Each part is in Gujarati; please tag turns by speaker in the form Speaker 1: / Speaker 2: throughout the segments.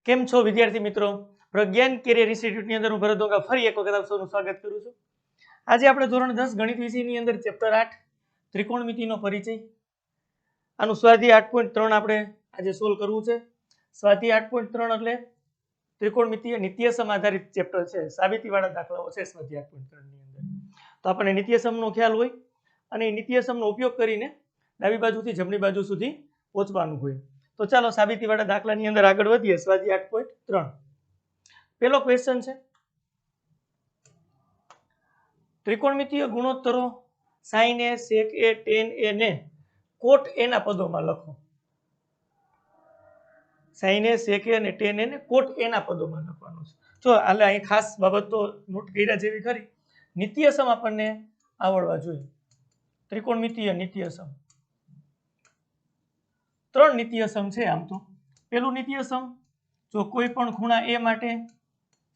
Speaker 1: કેમ છો વિદ્યાર્થી મિત્રો? પ્રજ્ઞાન કેરિયર ઇન્સ્ટિટ્યૂટની અંદર હું ભરત ડોંગા ફરી એક વખત આપ સૌનું સ્વાગત કરું છું. આજે આપણે ધોરણ 10 ગણિત વિષયની અંદર ચેપ્ટર 8 ત્રિકોણમિતિનો પરિચય, આનું સ્વાધ્યાય 8.3 આપણે આજે સોલ્વ કરવું છે. સ્વાધ્યાય 8.3 એટલે ત્રિકોણમિતિય નિત્યસમ આધારિત ચેપ્ટર છે. સાબિતીવાળા દાખલાઓ છે સ્વાધ્યાય 8.3 ની અંદર. તો આપણને નિત્યસમનો ખ્યાલ હોય અને નિત્યસમનો ઉપયોગ કરીને ડાબી બાજુથી જમણી બાજુ સુધી પહોંચવાનું હોય. તો ચાલો સાબિતીવાળા દાખલાની અંદર આગળ વધીએ. સ્વાધ્યાય 8.3 પહેલો ક્વેશ્ચન છે, ત્રિકોણમિતિય ગુણોત્તરો sin a sec a tan a ને cot a ના પદોમાં લખો. sin a sec a અને tan a ને cot a ના પદોમાં લખવાનું છે. જો હાલે અહીં ખાસ બાબત તો નોટ કર્યા જેવી ખરી, નિત્યસમ આપણને આવડવા જોઈએ. ત્રિકોણમિતિય નિત્યસમ 3 નિત્યસમ છે. આમ તો પેલું નિત્યસમ, જો કોઈ પણ ખૂણા a માટે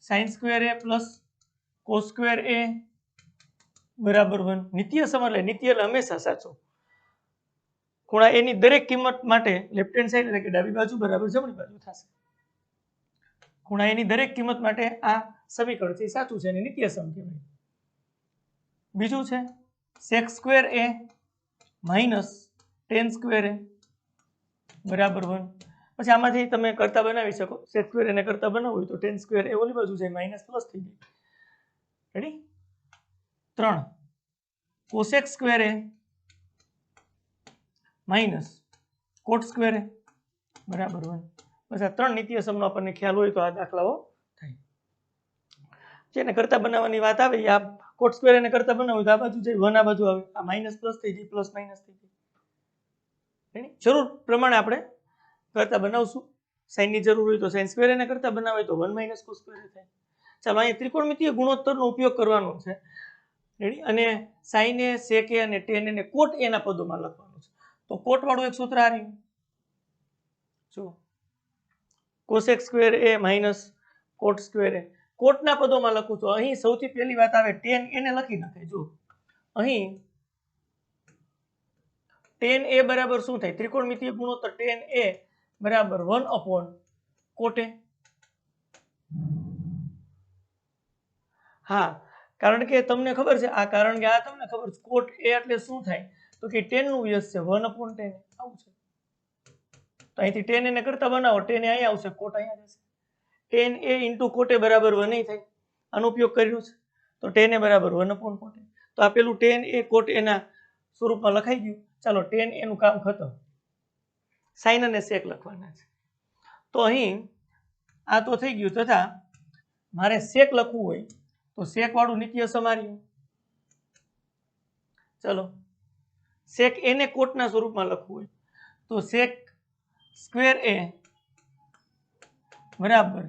Speaker 1: sin square a plus cos square a બરાબર 1. નિત્યસમ એટલે નિત્ય એટલે હંમેશા સાચો. ખૂણા a ની દરેક કિંમત માટે લેફ્ટ હેન્ડ સાઈડ એટલે કે ડાબી બાજુ બરાબર જમણી બાજુ થશે. ખૂણા a ની દરેક કિંમત માટે આ સમીકરણ છે સાચું છે અને નિત્યસમ કહેવાય. બીજું છે sec square a minus tan square a બરાબર 1. પછી આમાંથી તમે કરતા બનાવી શકો. sec સ્ક્વેર એને કરતા બનાવવું હોય તો tan સ્ક્વેર એ ઓલી બાજુ જાય માઈનસ પ્લસ થઈ જાય. રેડી? 3 cosec સ્ક્વેર એ માઈનસ cot સ્ક્વેર એ બરાબર 1. બસ આ 3 નિત્યસમનો આપણને ખ્યાલ હોય તો આ દાખલાઓ થાય. જેને કરતા બનાવવાની વાત આવે આ cot સ્ક્વેર એને કરતા બનાવવું તો આ બાજુ જાય 1 આ બાજુ આવે, આ માઈનસ પ્લસ થઈ જાય, પ્લસ માઈનસ થઈ જાય. રેડી? જરૂર પ્રમાણે આપણે કરતા બનાવશું. sin ની જરૂર હોય તો sin સ્ક્વેર એને કરતા બનાવે તો 1 માઈનસ cos સ્ક્વેર થાય. ચાલો અહીં ત્રિકોણમિતિય ગુણોત્તરનો ઉપયોગ કરવાનો છે. રેડી? અને sin a sec a અને tan a ને cot a ના પદોમાં લખવાનું છે. તો cot વાળું એક સૂત્ર આ રહ્યું. જો cosec square a minus cot square a cot ના પદોમાં લખું તો અહીં સૌથી પહેલી વાત આવે tan a ને લખી નાખે. જો અહીં tan a બરાબર શું થાય? ત્રિકોણમિતિય ગુણોત્તર tan a બરાબર 1/cot a. હા, કારણ કે તમને ખબર છે આ કારણ કે આ તમને ખબર છે cot a એટલે શું થાય તો કે tan નું વ્યસ્ત છે 1/tan આવું છે. તો અહીંથી tan a ને કરતા બનાવો, tan a અહીંયા આવશે, cot અહીંયા જશે. tan a * cot a બરાબર 1 નહીં થાય. આનો ઉપયોગ કર્યો છે તો tan a બરાબર 1/cot a. તો આ પેલું tan a cot a ના સ્વરૂપમાં લખાઈ ગયું. ચાલો tan a નું કામ ખતમ. sin અને sec લખવાના છે. તો અહીં આ તો થઈ ગયું. તથા મારે sec લખવું હોય તો sec વાળું નિત્યસમ આ રહ્યું. ચલો sec a ને cot ના સ્વરૂપમાં લખવું હોય તો sec સ્ક્વેર a બરાબર,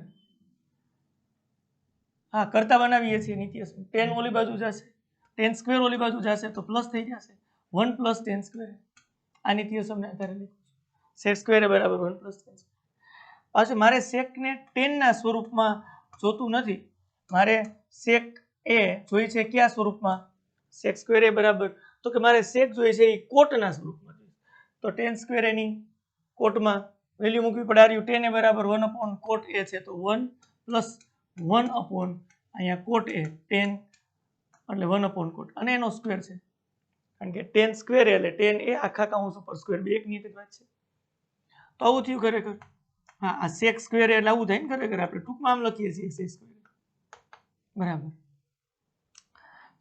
Speaker 1: હા કરતા બનાવીએ છીએ નિત્યસમ. tan ઓલી બાજુ જશે, tan સ્ક્વેર ઓલી બાજુ જશે તો પ્લસ થઈ જશે 1 + tan સ્ક્વેર. આ નિત્યસમને આધારે લખ્યું sec સ્ક્વેર બરાબર 1 + tan. પાછું મારે sec ને tan ના સ્વરૂપમાં જોતું નથી, મારે sec a જોઈ છે કયા સ્વરૂપમાં? sec સ્ક્વેર a બરાબર, તો કે મારે sec જોઈ છે એ cot ના સ્વરૂપમાં. તો tan સ્ક્વેર એની કોટમાં વેલ્યુ મૂકવી પડે. આ tan a બરાબર 1/cot a છે તો 1 + 1/ અહીંયા cot a tan એટલે 1/cot અને એનો સ્ક્વેર છે. કારણ કે tan સ્ક્વેર એટલે tan a આખા કૌંસ ઉપર સ્ક્વેર, બે એક ની જ વાત છે. તો આવું થયું ખરેખર. હા, આ sec સ્ક્વેર એટલે આવું થાય ને ખરેખર. આપણે ટૂંકમાં આમ લખીએ છીએ sec સ્ક્વેર બરાબર.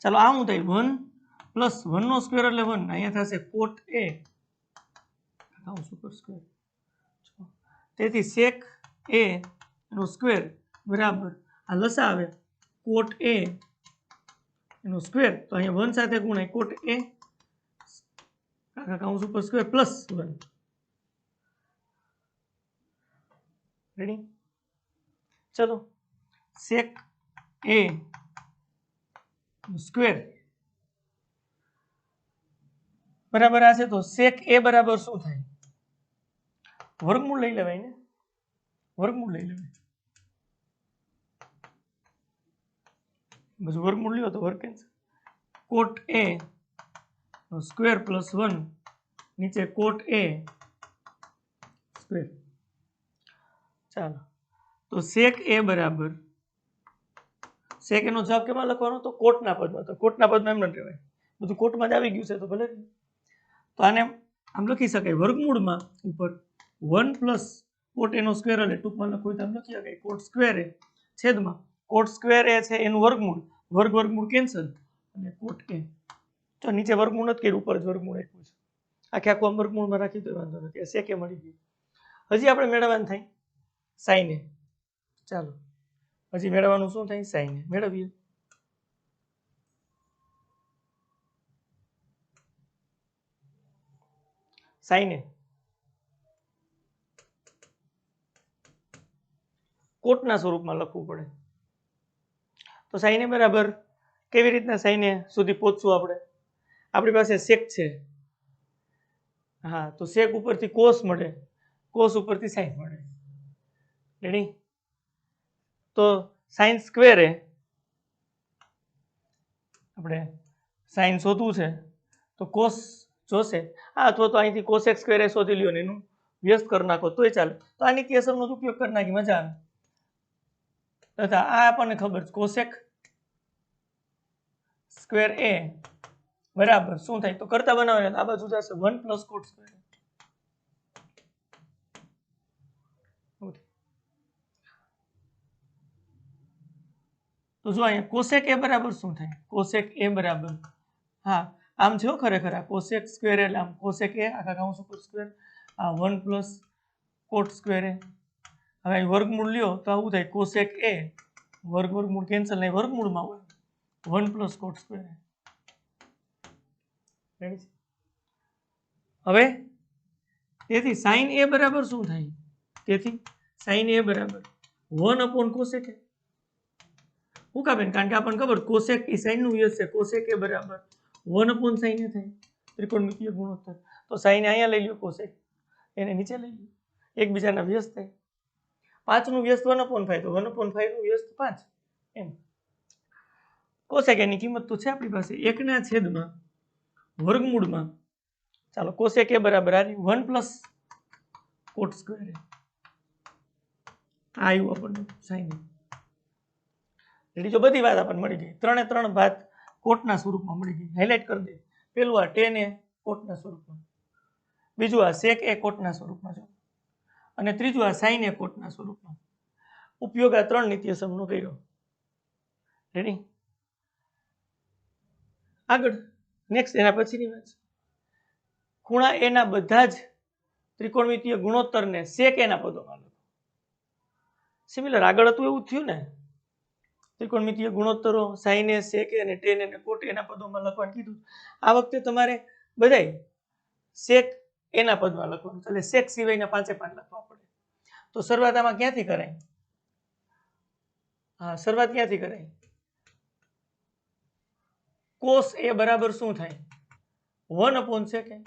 Speaker 1: ચાલો આ શું થાય 1 + 1 નો સ્ક્વેર એટલે 1, અહીંયા થશે cot a કૌંસ ઉપર સ્ક્વેર. તેથી sec a નો સ્ક્વેર બરાબર આ લસા આવે cot a એનો સ્ક્વેર, તો અહીંયા 1 સાથે ગુણાય cot a આખા કૌંસ ઉપર સ્ક્વેર પ્લસ 1. રેડી? ચલો sec a સ્ક્વેર બરાબર આ છે તો sec a બરાબર શું થાય? વર્ગમૂળ લઈ લેવાય ને, વર્ગમૂળ લઈ લેવાય. બસ વર્ગમૂળ લ્યો તો વર્ગ કેન્સલ. cot a નો સ્ક્વેર પ્લસ 1 નીચે cot a સ્ક્વેર. ચાલો તો sec a બરાબર sec a નો જવાબ કેમાં લખવાનો તો કોટના પદમાં તો કોટના પદમાં એમ ન કહેવાય બધું કોટમાં જ આવી ગયું છે તો ભલે તો આને આમ લખી શકાય વર્ગમૂળમાં ઉપર 1 પ્લસ કોટ એનો સ્ક્વેર એટલે ટૂંકમાં લખવું તો આમ લખી શકાય કોટ સ્ક્વેર એ છેદમાં કોટ સ્ક્વેર એ છે એનું વર્ગમૂળ વર્ગમૂળ કેન્સલ અને કોટ એ તો નીચે વર્ગમૂળ નથી કર્યું ઉપર જ વર્ગમૂળ આપ્યું છે આખે આખું વર્ગમૂળમાં રાખી તો વાંધો નથી sec a મળી ગયું હજી આપણે મેળવવાનું થાય sin a ચાલો હજી મેળવવાનું શું થાય sin a મેળવીએ sin a કોટના સ્વરૂપમાં લખવું પડે તો sin a બરાબર કેવી રીતના sin a સુધી પહોંચશું આપણે આપણી પાસે sec છે હા તો sec ઉપરથી cos મળે cos ઉપરથી sin મળે રેડી તો sin સ્ક્વેર એ આપણે sin શોધવું છે તો cos જોશે અથવા તો અહીંથી cosec સ્ક્વેર એ શોધી લ્યો ને એનું વ્યસ્ત કરી નાખો તોય ચાલે તો આ નીત્યસમનો ઉપયોગ કરી નાખી મજા આવે તથા આ આપણને ખબર છે cosec સ્ક્વેર એ બરાબર શું થાય તો કરતા બનાવે આ બાજુ જશે 1 પ્લસ કોટ સ્ક્વેર તો જો અહીંયા cosec a બરાબર શું થાય cosec a બરાબર હા આમ જો ખરેખર આ cosec સ્ક્વેર એટલે આમ cosec a આખા કૌંસ ઉપર સ્ક્વેર આ 1 પ્લસ કોટ સ્ક્વેર એ હવે વર્ગમૂળ લ્યો તો આવું થાય cosec a વર્ગમૂળ કેન્સલ નહીં વર્ગમૂળમાં હોય 1 પ્લસ કોટ સ્ક્વેર હવે તેથી sin a બરાબર શું થાય તેથી sin a બરાબર 1 upon cosec a હું કા બેન કારણ કે આપણને ખબર cosec એ sin નું વ્યસ્ત છે cosec a બરાબર 1 upon sin a થાય ત્રિકોણમિતિય ગુણોત્તર તો sin અહીંયા લઈ લ્યો cosec એને નીચે લઈ લ્યો એકબીજાના વ્યસ્ત થાય 5 નું વ્યસ્ત 1 upon 5 તો 1 upon 5 નું વ્યસ્ત 5 એમ cosec a ની કિંમત તો છે આપણી પાસે 1 ના છેદમાં વર્ગમૂળમાં ચાલો cosec a બરાબર આ 1 પ્લસ કોટ સ્ક્વેર આવ્યું આપણને sin રેડી જો બધી વાત આપણને મળી ગઈ ત્રણે ત્રણ વાત કોટના સ્વરૂપમાં મળી ગઈ હાઇલાઇટ કરી દે પેલું આ tan એ કોટના સ્વરૂપમાં બીજું આ sec એ કોટના સ્વરૂપમાં છે અને ત્રીજું આ sin એ કોટના સ્વરૂપમાં ઉપયોગ આ ત્રણ નિત્યસમનો કર્યો રેડી આગળ નેક્સ્ટ એના પછીની વાત ખૂણા એ ના બધા જ ત્રિકોણમિતિય ગુણોત્તરને sec એ ના પદોમાં લખો સિમિલર આગળ હતું એવું થયું ને ત્રિકોણમિતિય ગુણોત્તરો sin a sec a અને tan a અને cot a ના પદોમાં લખવાનું કીધું આ વખતે તમારે બધાય sec a ના પદમાં લખવાનું એટલે sec સિવાયના પાંચે પાંચ લખવા પડે તો શરૂઆત આમાં ક્યાંથી કરાય હા શરૂઆત ક્યાંથી કરાય cos a બરાબર શું થાય 1 upon sec a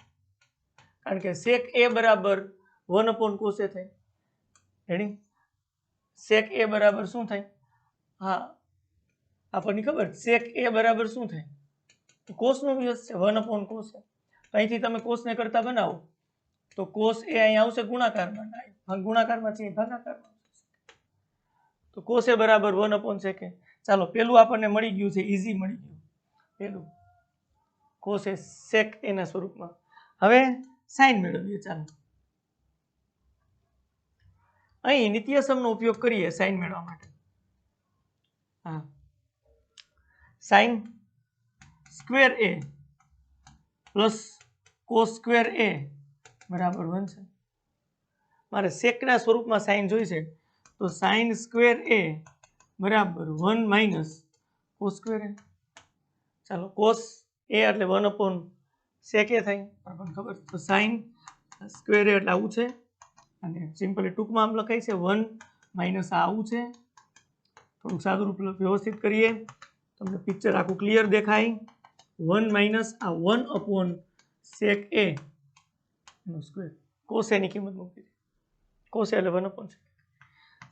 Speaker 1: કારણ કે sec a બરાબર 1 upon cos a થાય રેડી sec a બરાબર શું થાય હા આપણને ખબર sec a બરાબર શું થાય cos નો વ્યસ્ત છે 1 upon cos a તો અહીંથી તમે cos ને કરતા બનાવો તો cos a અહીં આવશે ગુણાકારમાં ગુણાકારમાં છે ભાગાકારમાં તો cos a બરાબર 1 upon sec a ચાલો પેલું આપણને મળી ગયું છે ઈઝી મળી ગયું પેલું cos a sec a ના સ્વરૂપમાં હવે sin મેળવીએ ચાલો અહીં નિત્યસમનો ઉપયોગ કરીએ sin મેળવવા માટે હા sin square a plus cos square a બરાબર 1 છે મારે sec ના સ્વરૂપમાં sin જોઈશે તો sin સ્ક્વેર a બરાબર 1 માઇનસ cos સ્ક્વેર a ચાલો cos a એટલે 1 upon sec a થાય આપણને ખબર તો sin સ્ક્વેર a એટલે આવું છે અને સિમ્પલી ટૂંકમાં આમ લખાય છે 1 માઇનસ આવું છે થોડુંક સાદું રૂપ વ્યવસ્થિત કરીએ તમને પિક્ચર આખું ક્લિયર દેખાય 1 માઇનસ આ 1 upon sec a નો સ્ક્વેર cos a ની કિંમત મૂકી cos a એટલે 1 upon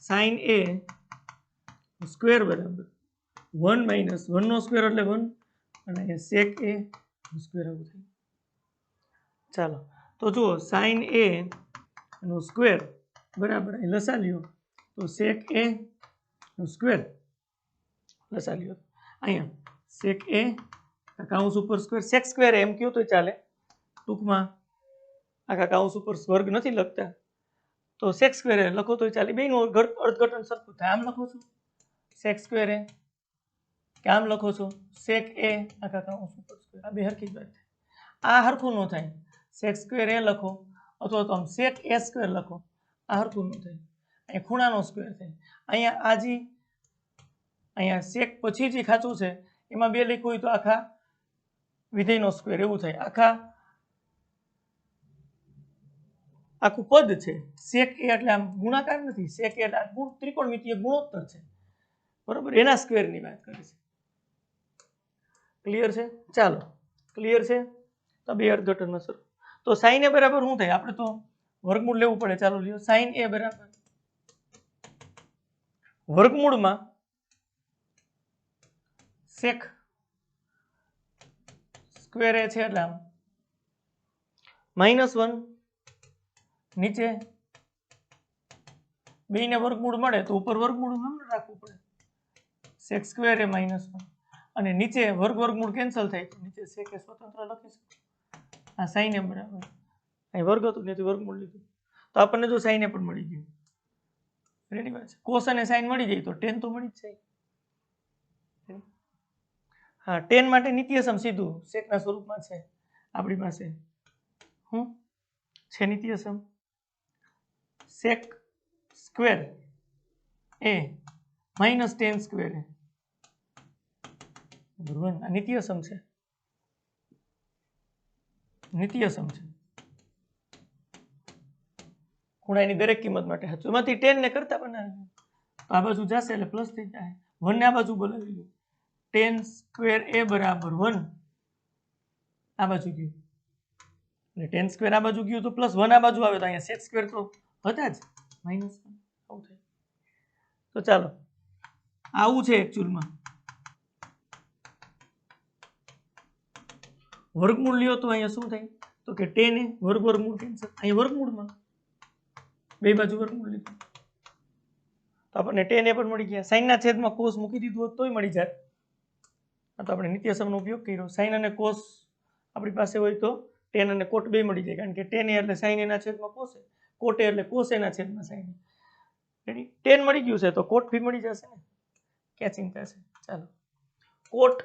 Speaker 1: sin a સ્ક્વેર બરાબર 1 માઇનસ 1 નો સ્ક્વેર એટલે 1 અને sec a નો સ્ક્વેર આવું થાય ચાલો તો જુઓ sin a નો સ્ક્વેર બરાબર અહીં લસા લ્યો તો sec a નું સ્ક્વેર પ્લસ આ લ્યો અહીંયા sec a કૌંસ ઉપર સ્ક્વેર sec સ્ક્વેર એમ કયો તો ચાલે, ટૂંકમાં આખા કૌંસ ઉપર વર્ગ નથી લખતા તો sec સ્ક્વેર લખો તો ચાલે, બેયનું અર્થઘટન સરખું થાય. આમ લખો છો sec સ્ક્વેર કે આમ લખો છો sec a આખા કૌંસ ઉપર સ્ક્વેર, આ બે હરખી જ વાત થાય. આ હરખું ન થાય, sec સ્ક્વેર એ લખો અથવા તો આમ sec a સ્ક્વેર લખો, આ હરખું ન થાય. અહીંયા ખૂણાનો સ્ક્વેર થાય. અહીંયા sec પછી જે ખાચું છે એમાં બે લખ્યું હોય તો આખા વિધેયનો સ્ક્વેર એવું થાય. આખું પદ છે sec a એટલે આમ ગુણાકાર નથી, sec a એટલે ત્રિકોણમિતિય ગુણોત્તર છે, બરોબર, એના સ્ક્વેરની વાત કરે છે. ક્લિયર છે? ચાલો ક્લિયર છે. તો બે અર્થઘટનમાં સર તો sin a બરાબર શું થાય? આપણે તો વર્ગમૂળ લેવું પડે. ચાલો લ્યો sin a બરાબર વર્ગમૂળમાં sec સ્ક્વેર એ છે એટલે આમ -1 નીચે બેયને વર્ગમૂળ મળે તો ઉપર વર્ગમૂળ રાખવું પડે, sec સ્ક્વેર એ -1 અને નીચે વર્ગમૂળ કેન્સલ થાય તો નીચે sec એ સ્વતંત્ર લખી શકો. આ sin a બરાબર અહીં વર્ગ હતું નથી વર્ગમૂળ લીધું તો આપણને જો sin a પણ મળી ગયું. રેડી વાત છે. cos અને sin મળી જાય તો tan તો મળી જ જાય. હા, tan માટે નિત્યસમ સીધું sec ના સ્વરૂપમાં છે આપણી પાસે. હું છે નિત્યસમ sec સ્ક્વેર એ -tan સ્ક્વેર એ બરાબર, આ નિત્યસમ છે, નિત્યસમ છે. ખૂણાની દરેક કિંમત માટે સાચું. એમાંથી tan ને કરતા બનાવી તો આ બાજુ જશે એટલે પ્લસ થઈ જાય. 1 ને આ બાજુ બોલાવી લો, tan સ્ક્વેર એ બરાબર 1 આ બાજુ ગયું અને tan સ્ક્વેર આ બાજુ ગયું તો +1 આ બાજુ આવે તો અહીંયા sec સ્ક્વેર તો હતા જ -1 આવું થાય. તો ચાલો આવું છે એકચ્યુઅલમાં. વર્ગમૂળ લ્યો તો અહીંયા શું થાય તો કે tan એ વર્ગમૂળ કેન્સલ, અહીંયા વર્ગમૂળમાં બે બાજુ વર્ગમૂળ લીધું તો આપણને tan એ પણ મળી ગયા. sin ના છેદમાં cos મૂકી દીધું હોત તોય મળી જાય. આ તો આપણે નિત્યસમનો ઉપયોગ કર્યો. sin અને cos આપણી પાસે હોય તો tan અને cot બે મળી જાય, કારણ કે tan એ એટલે sin એના છેદમાં cos એ, cot એ એટલે cos એના છેદમાં sin એ. રેડી? tan મળી ગયું છે તો cot ભી મળી જશે ને, ક્યાં ચિંતા છે. ચાલો cot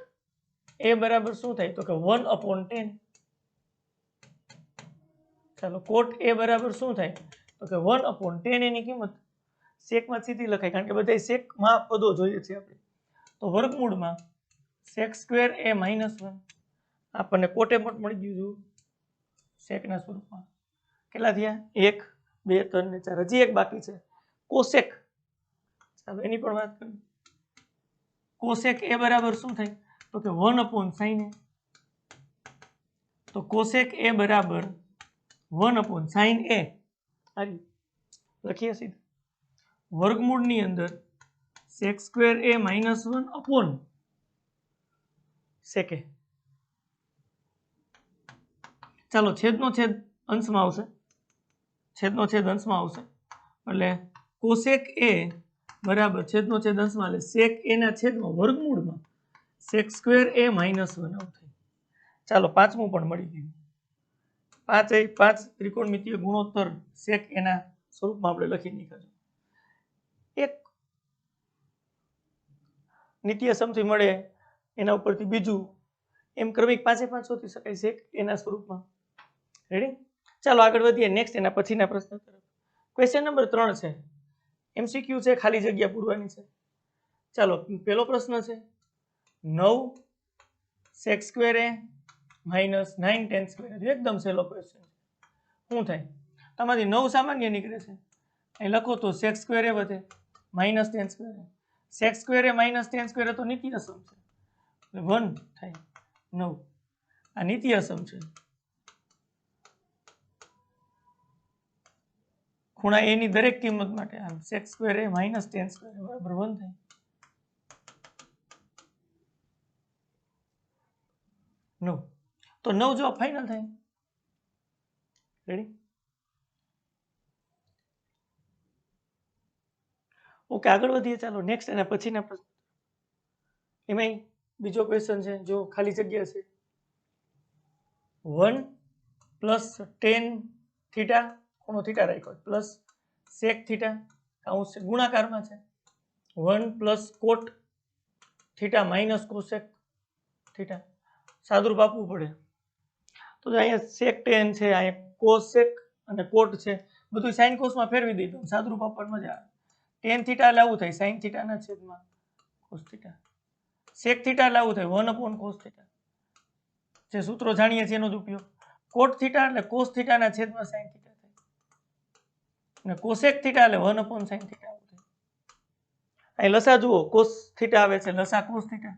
Speaker 1: એ બરાબર શું થાય તો કે 1/10. ચાલો cot એ બરાબર શું થાય તો કે 1/10. એની કિંમત sec માં સીધી લખાય કારણ કે બધા sec માં પદો જોઈએ છે આપણે. તો વર્ગમૂળમાં sec સ્ક્વેર એ -1 આપણને cot એ પણ મળી ગયું sec ના સ્વરૂપમાં. કેટલા થયા? 1 2 3 ને 4, હજી એક બાકી છે cosec. ચાલો એની પણ વાત કરીએ. cosec એ બરાબર શું થાય તો કે 1/sin a. તો cosec એ બરાબર 1/sin a. આરી લખીએ સીધું વર્ગમૂળની અંદર sec square A -1 sec a. ચાલો છેદનો છેદ અંશમાં આવશે, છેદનો છેદ અંશમાં આવશે એટલે cosec a બરાબર છેદનો છેદ અંશમાં એટલે sec a ના છેદમાં વર્ગમૂળમાં sec સ્ક્વેર એ -1 આવું થાય. ચાલો પાંચમું પણ મળી ગયું. 5 ત્રિકોણમિતિય ગુણોત્તર sec એના સ્વરૂપમાં આપણે લખી નાખ્યું. એક નિત્યસમથી મળે એના ઉપરથી બીજું એમ ક્રમિક 5 શોધી શકાય sec એના સ્વરૂપમાં. રેડી? ચાલો આગળ વધીએ નેક્સ્ટ એના પછીના પ્રશ્ન તરફ. ક્વેશ્ચન નંબર 3 છે, એમસીક્યુ છે, ખાલી જગ્યા પૂરવાની છે. ચાલો પહેલો પ્રશ્ન છે 9 sec સ્ક્વેર એ -9 tan સ્ક્વેર. એકદમ સહેલો ક્વેશ્ચન. શું થાય? આમાંથી 9 સામાન્ય નીકળે છે, અહીં લખો તો sec સ્ક્વેર એ વધે -tan સ્ક્વેર. sec સ્ક્વેર એ -tan સ્ક્વેર તો નિત્યસમ છે એટલે 1 થાય 9. આ નિત્યસમ છે. ખૂણા a ની દરેક કિંમત માટે આમ sec સ્ક્વેર એ -tan સ્ક્વેર બરાબર 1 થાય. 9 તો 9 જવાબ ફાઇનલ થાય. રેડી? ઓકે, આગળ વધીએ. ચાલો નેક્સ્ટ એના પછીના પ્રશ્ન. એમાંય બીજો ક્વેશ્ચન છે, જો ખાલી જગ્યા છે. 1 + tan થીટા, ખૂણો થીટા રાખ્યો, પ્લસ sec થીટા, કૌંસ છે, ગુણાકારમાં છે. 1 + cot theta minus cosec theta. સાદુરૂપ આપવું પડે. તો અહીંયા sec tan છે, અહીંયા cosec અને cot છે, બધું sin cos માં ફેરવી દીધું. સાદુરૂપ આપવાની મજા આવે. tan થીટા એટલે આવું થાય, sin થીટાના છેદમાં cos થીટા. sec થીટા એટલે આવું થાય, 1/cos થીટા. જે સૂત્રો જાણીએ છીએ એનો જ ઉપયોગ. cot થીટા એટલે cos થીટાના છેદમાં sin થીટા થાય. અને cosec થીટા એટલે 1/sin થીટા આવું થાય. અહીં લસા જુઓ, cos થીટા આવે છે, લસા cos થીટા.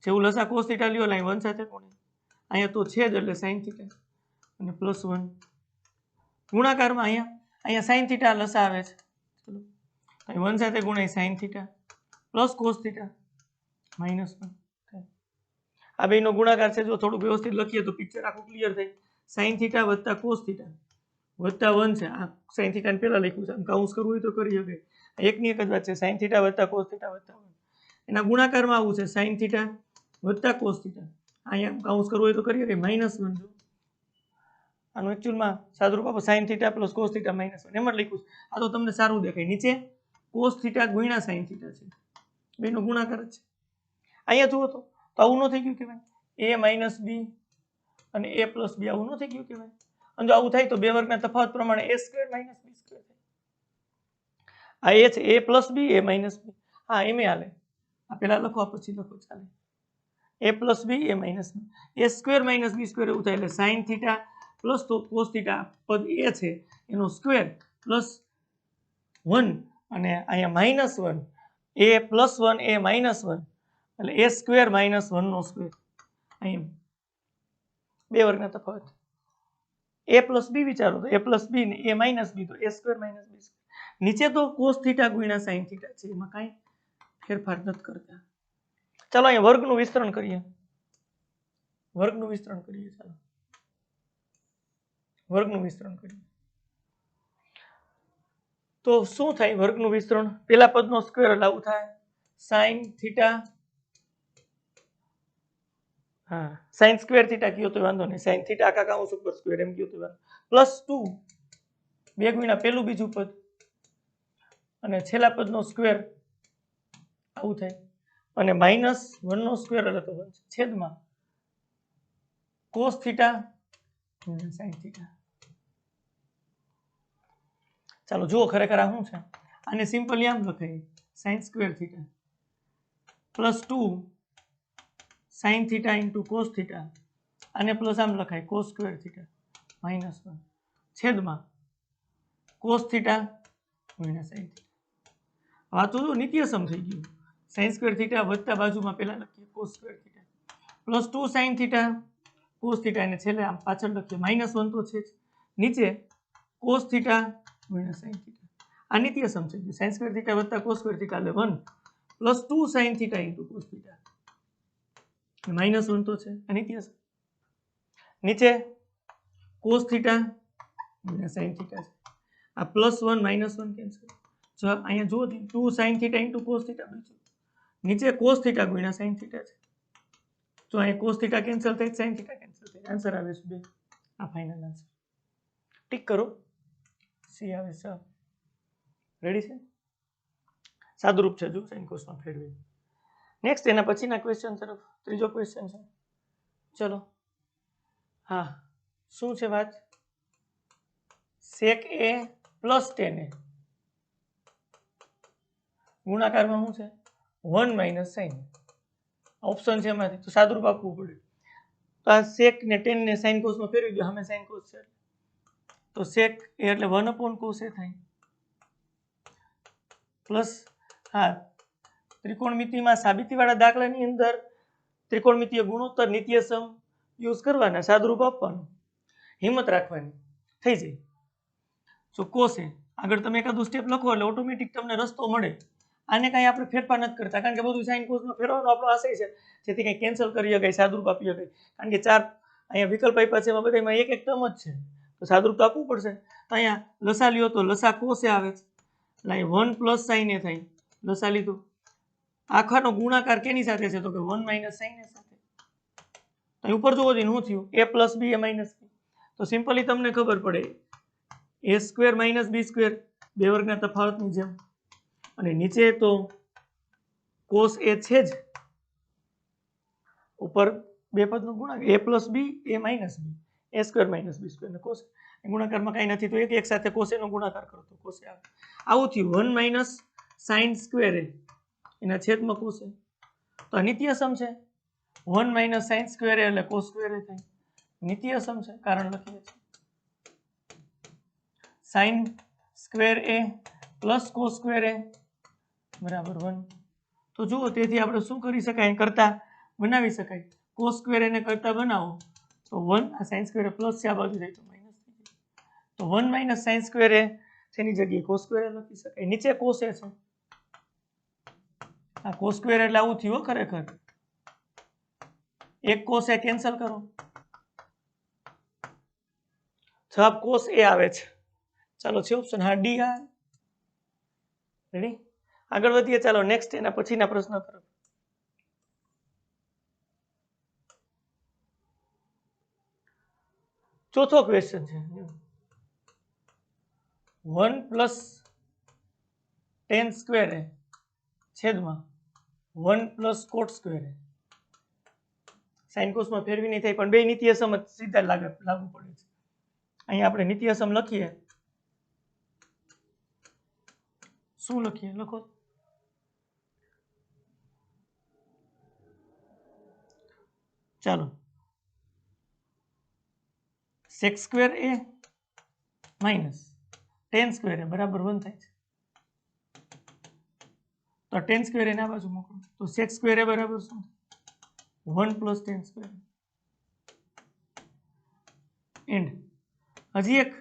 Speaker 1: જેવું લસા cos થીટા લ્યો એટલે અહીં 1 સાથે ગુણ્યા. અહીંયા તો છેદ એટલે sin થીટા અને +1. ગુણાકારમાં અહીંયા sin થીટા લસા આવે છે. ચલો અહીં 1 સાથે ગુણાય sin theta plus cos theta -1. આ બેનો ગુણાકાર છે. જો થોડું વ્યવસ્થિત લખીએ તો પિક્ચર આખું ક્લિયર થાય. sin થીટા વત્તા cos થીટા વત્તા 1 છે. આ sin થીટા ને પહેલા લખ્યું છે, આમ કાઉન્સ કરવું હોય તો કરી શકે. એકની એક જ વાત છે, sin થીટા વત્તા cos થીટા વત્તા 1. એના ગુણાકારમાં આવું છે, sin થીટા વત્તા cos થીટા. અહીંયા કાઉન્સ કરવું હોય તો કરી શકે, -1. જો આનું એકચ્યુઅલમાં સાદુરૂપ આપો, sin theta plus cos theta -1 એમ જ લખ્યું છે. આ તો તમને સારું દેખાય. નીચે cos થીટા ગુણ્યા sin થીટા છે, બેનો ગુણાકાર જ છે. અહીંયા જુઓ તો આવું ન થઈ ગયું કે ભાઈ a - b અને a + b આવું ન થઈ ગયું કે ભાઈ. અને જો આવું થાય તો બે વર્ગના તફાવત પ્રમાણે a² - b² થાય. આ a છે, a + b, a - b. હા, એમ હાલે. આ પેલા લખો, પછી લખો, ચાલે. a + b, a - b. a² - b² એવું થાય એટલે sin થીટા પ્લસ તો cos થીટા પદ a છે એનો સ્ક્વેર પ્લસ 1 અને અહીંયા -1, a + 1, a - 1 એટલે a² - 1 નો સ્ક્વેર. અહીંયા બે વર્ગના તફાવત. a + b વિચારો તો a + b ને a - b તો a² - b². નીચે તો cos થીટા ગુણ્યા sin થીટા છે, એમાં કાંઈ ફેરફાર નથી કરતા. ચાલો અહીંયા વર્ગનું વિસ્તરણ કરીએ. વર્ગનું વિસ્તરણ કરીએ. ચાલો વર્ગનું વિસ્તરણ કરીએ તો શું થાય? વર્ગનું વિસ્તરણ પેલા પદનો સ્ક્વેર એટલે આવું થાય, sin થીટા, હા sin² થીટા કયો તો વાંધો નહીં, sin થીટા આખા કાઉન્સ ઉપર સ્ક્વેર એમ કયો તો વાંધો, +2 2 ગુણ્યા પેલું બીજું પદ અને છેલ્લા પદનો સ્ક્વેર આવું થાય, અને -1 નો સ્ક્વેર એટલે તો બનશે છેદમાં cos થીટા sin થીટા. ચાલો જુઓ ખરેખર આ શું છે. આને સિમ્પલી આમ લખાય, sin² theta +2 sin theta * cos theta. આને પ્લસ આમ લખાય, cos² થીટા -1 છેદમાં cos થીટા ગુણ્યા sin થીટા. આ તો નિત્યસમ થઈ ગયું. sin² થીટા વત્તા બાજુમાં પહેલા લખીએ cos² theta +2 sin theta cos theta, અને છેલ્લે આમ પાછળ લખીએ -1 તો છે જ, નીચે cos થીટા ગુણ્યા sin થીટા. આ નિત્યસમ થઈ ગયું. sin² થીટા વત્તા cos² થીટા એટલે 1 +2 sin થીટા * cos થીટા, -1 તો છે, આ નિત્યસમ. નીચે cos થીટા ગુણ્યા sin થીટા છે. આ +1 -1 કેન્સલ. જો અહીંયા જુઓ 2 sin થીટા * cos થીટા બચ્યું. નીચે cos થીટા ગુણ્યા sin થીટા છે. તો અહીંયા cos થીટા કેન્સલ થાય, sin થીટા કેન્સલ થાય. આન્સર આવે છે 2. આ ફાઇનલ આન્સર. ટીક કરો. સી આવે છે. રેડી છે? સાદુરૂપ છે, જો sin cos માં ફેરવી. નેક્સ્ટ એના પછીના ક્વેશ્ચન તરફ. ત્રીજો ક્વેશ્ચન છે. ચલો હા, શું છે વાત? sec a + tan a ગુણાકારમાં શું છે? 1 - sin. ઓપ્શન છે એમાંથી તો સાદુરૂપ આપવું પડે. તો આ sec ને tan ને sin cos માં ફેરવી દો. સામે sin cos છે તો sec a એટલે 1/cos a થાય પ્લસ, હા ત્રિકોણમિતિમાં સાબિતીવાળા દાખલાની અંદર ત્રિકોણમિતિય ગુણોત્તર નિત્યસમ યુઝ કરવાના, સાદુરૂપ આપવાનું, હિંમત રાખવાની, થઈ જાય. સો cos a આગળ તમે એકાદું સ્ટેપ લખો એટલે ઓટોમેટિક તમને રસ્તો મળે. આને કાંઈ આપણે ફેરફાર નથી કરતા, કારણ કે બધું sin cos માં ફેરવાનો આપણો આશય છે, જેથી કંઈ કેન્સલ કરી શકાય, સાદુરૂપ આપી શકાય. કારણ કે 4 અહીંયા વિકલ્પ આપ્યા છે, એમાં બધામાં એક ટર્મ જ છે, તો સાદુરૂપ તો આપવું પડશે. તો અહીંયા લસા લ્યો તો લસા cos a આવે છે, લાઈ 1 પ્લસ સાઈન એ થાય લસા લીધું આખાનો ગુણાકાર કેની સાથે છે તો કે 1 માઇનસ સાઈન એ સાથે તો ઉપર જોવો જોઈએ શું થયું a plus B A minus B તો સિમ્પલી તમને ખબર પડે a square minus B square બે વર્ગના તફાવતની જેમ અને નીચે તો કોસ એ છે જ ઉપર બે પદનો ગુણાકાર a plus B A minus B A square minus B square ને કોસ ગુણાકારમાં કાંઈ નથી તો એક સાથે કોસેનો ગુણાકાર કરો તો કોસે આવે આવું થયું 1 માઇનસ સાઇન સ્ક્વેર એ એના છેદમાં કોસે તો આ નિત્યસમ છે 1 માઇનસ સાઇન સ્ક્વેર એ એટલે કોસ સ્ક્વેર એ થાય નિત્યસમ છે કારણ લખીએ છીએ sign square A plus cos square એ બરાબર 1 તો જુઓ તેથી આપણે શું કરી શકાય કરતા બનાવી શકાય કોસ સ્ક્વેર એને કરતા બનાવો તો 1 આ સાઇન સ્ક્વેર પ્લસ છે આ બાજુ જાય તો માઇનસ થઈ જાય તો 1 માઇનસ સાઇન સ્ક્વેર એ તેની જગ્યાએ કોસ સ્ક્વેર લખી શકાય નીચે કોસ એ છે આ કોસ સ્ક્વેર એટલે આવું થયું ખરેખર એક કોસ એ કેન્સલ કરો જવાબ કોસ એ આવે છે ચાલો છે ઓપ્શન હા ડી આ રેડી આગળ વધીએ ચાલો નેક્સ્ટ એના પછીના પ્રશ્ન તરફ ચોથો ક્વેશ્ચન છે 1 પ્લસ ટેન સ્ક્વેર એ છેદમાં 1 પ્લસ કોટ સ્ક્વેર એ સાઇન કોસમાં ફેરવી નહીં થાય પણ બે નિત્યસમ જ સીધા લાગુ પડે છે અહીંયા આપણે નિત્યસમ લખીએ શું લખીએ લખો ચાલો સેક્સ સ્ક્વેર એ માઇનસ ટેન સ્ક્વેર એ બરાબર 1 થાય છે તો ટેન સ્ક્વેર એના બાજુ મોકલો તો સેક્સ સ્ક્વેર એ બરાબર શું 1 પ્લસ ટેન સ્ક્વેર એન્ડ હજી એક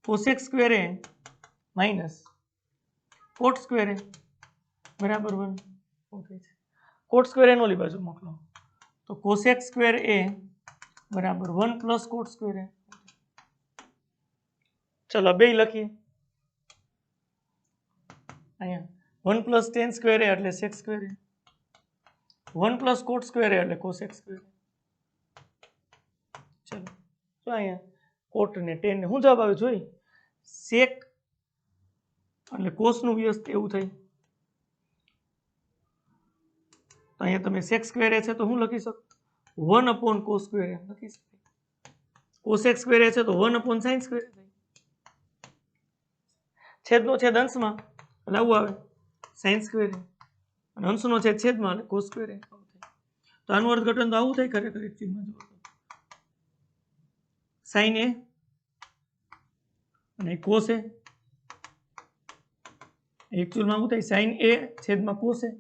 Speaker 1: કોસેક સ્ક્વેર એ માઇનસ કોટ સ્ક્વેર એ બરાબર 1 ઓકે છે કોટ સ્ક્વેર એનો ઓલી બાજુ મોકલો તો કોસેક સ્ક્વેર એ બરાબર 1 પ્લસ કોટ સ્ક્વેર એ ચલો બે લખીએ અહીંયા 1 પ્લસ ટેન સ્ક્વેર એ એટલે sec square A 1 plus cot square એ એટલે કોસેક સ્ક્વેર ચલો તો અહીંયા કોટ ને ટેન ને શું જવાબ આવે જોઈ સેક એટલે કોસનું વ્યસ્ત એવું થાય તો અહીંયા તમે સેક્સ સ્ક્વેર એ છે તો હું લખી શકું 1 અપોન કોસ સ્ક્વેર એ લખી શકાય કોસેક સ્ક્વેર એ છે તો 1 અપોન સાઇન સ્ક્વેર એ થાય છેદનો છેદ અંશમાં એટલે આવું આવે સાઇન સ્ક્વેર એ અને અંશનો છેદ છેદમાં એટલે કોસ સ્ક્વેર એ તો આનું અર્થઘટન તો આવું થાય ખરેખર એક ચીજમાં જો સાઇન એ અને કોસ એ એકચ્યુઅલમાં શું થાય સાઇન એ છેદમાં કોસ એ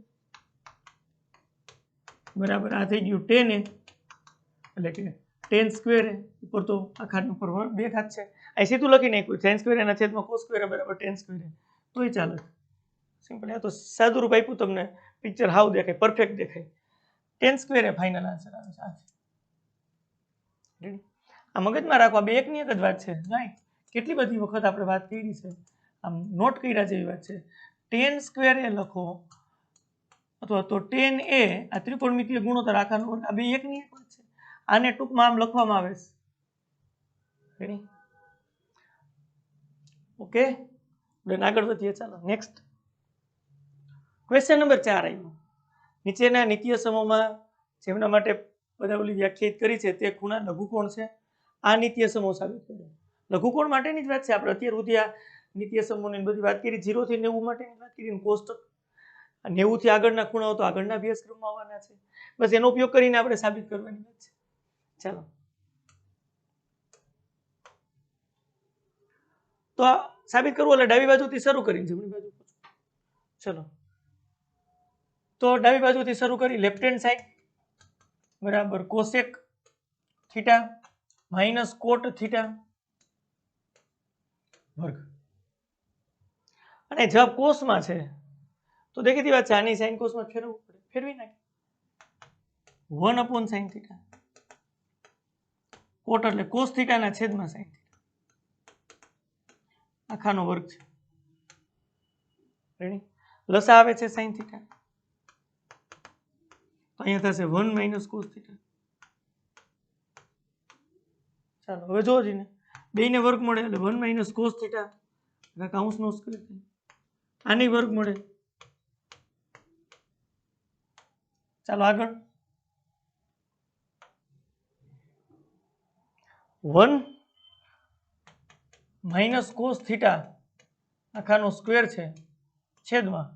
Speaker 1: બરાબર આ થઈ ગયું ટેન એ એટલે કે ટેન સ્ક્વેર એ ઉપર તો આખા ઉપર બે ઘાત છે અહીં સીધું લખી નાખ્યું સાઇન સ્ક્વેર એના છેદમાં કોસ સ્ક્વેર બરાબર ટેન સ્ક્વેર તોય ચાલે સિમ્પલ આ તો સાદું રૂપ આપ્યું તમને પિક્ચર હાવ દેખાય પરફેક્ટ દેખાય ટેન સ્ક્વેર એ ફાઇનલ આન્સર આવે છે આ મગજમાં રાખવા બે એકની એક જ વાત છે રાઈટ કેટલી બધી વખત આપણે વાત કરી છે આમ નોટ કર્યા જેવી વાત છે ટેન સ્ક્વેર એ લખો અથવા તો ટેન એ આ ત્રિકોણમિતિય ગુણોત્તર આખાનો વર્ગ આ બે એકની એક વાત છે આને ટૂંકમાં આમ લખવામાં આવે છે રેડી ઓકે આગળ વધીએ ચાલો નેક્સ્ટ ક્વેશ્ચન નંબર 4 આવ્યું નીચેના નિત્યસમોમાં જેમના માટે પદાવલી વ્યાખ્યાયિત કરી છે તે ખૂણા લઘુકોણ છે આ નિત્યસમો સાબિત કરો લઘુકોણ માટેની જ વાત છે આપણે અત્યાર સુધી આ નિત્યસમોની બધી વાત કરી 0 થી 90 માટેની વાત કરી કોષ્ટક 90 થી આગળના ખૂણાઓ તો આગળના અભ્યાસક્રમમાં આવવાના છે બસ એનો ઉપયોગ કરીને આપણે સાબિત કરવાની વાત છે ચાલો તો આ સાબિત કરવું એટલે ડાબી બાજુથી શરૂ કરીને જમણી બાજુ ચલો તો ડાબી બાજુથી શરૂ કરી લેફ્ટ હેન્ડ સાઈડ બરાબર કોસેક થીટા માઇનસ કોટ થીટા વર્ગ અને જવાબ કોસમાં છે તો દેખીતી વાત છે આની સાઇન કોસમાં ફેરવવું પડે ફેરવી નાખી 1 અપોન સાઇન થીટા કોટ એટલે કોસ થીટાના છેદમાં સાઇન થીટા આખાનો વર્ગ છે રેડી લસા આવે છે sin થીટા તો અહીંયા થશે 1 માઇનસ cos થીટા ચાલો હવે જોજો ને બેયને વર્ગ મળે એટલે 1 માઇનસ cos થીટા એટલે કૌંસનો સ્ક્વેર થાય આની વર્ગ મળે ચાલો આગળ 1 માઇનસ cos થીટા આખાનો સ્ક્વેર છે છેદમાં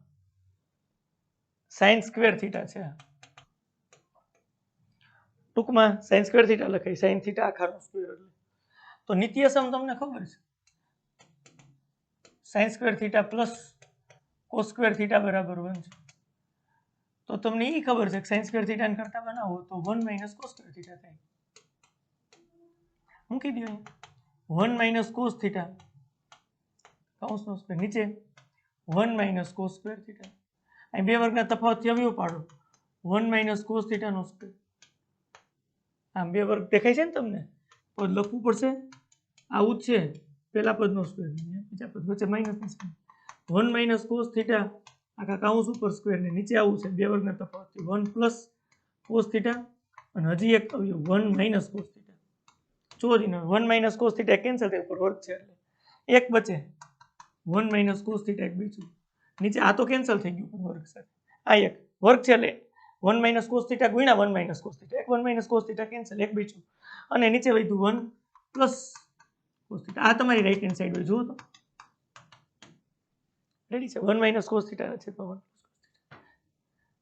Speaker 1: sin સ્ક્વેર થીટા છે ટૂંકમાં sin સ્ક્વેર થીટા લખાય sin થીટા આખાનો સ્ક્વેર એટલે તો નિત્યસમ તમને ખબર છે sin square theta plus cos square theta બરાબર 1 છે તો તમને એ ખબર છે કે sin સ્ક્વેર થીટા કરતા બનાવો તો 1 માઇનસ cos સ્ક્વેર થીટા થાય મૂકી દો અહીંયા 1 માઇનસ cos થીટા કૌંસનો સ્ક્વેર નીચે 1 માઇનસ cos સ્ક્વેર થીટા અહીં બે વર્ગના તફાવતથી અવયવ પાડો 1 માઇનસ cos થીટા નો સ્ક્વેર આમ બે વર્ગ દેખાય છે ને તમને પદ લખવું પડશે આવું જ છે પહેલા પદનો સ્ક્વેર બીજા પદ વચ્ચે માઇનસ નો સ્ક્વેર 1 માઇનસ cos થીટા આખા કૌંસ ઉપર સ્ક્વેર ને નીચે આવું છે બે વર્ગના તફાવતથી 1 પ્લસ cos થીટા અને હજી એક અવયવ 1 માઇનસ cos થીટા ચોરીને 1 માઇનસ cos થીટા કેન્સલ થાય ઉપર વર્ગ છે એટલે એક બચે 1 માઇનસ cos થીટા એક બીજું નીચે આ તો કેન્સલ થઈ ગયું વર્ગ સાથે આ એક વર્ગ છે એટલે 1 માઇનસ cos થીટા ગુણ્યા 1 માઇનસ cos થીટા એક 1 માઇનસ cos થીટા કેન્સલ એક બીજું અને નીચે વધ્યું 1 પ્લસ cos થીટા આ તમારી રાઈટ હેન્ડ સાઈડ હોય જુઓ તો રેડી છે 1 માઇનસ cos થીટા છે તો 1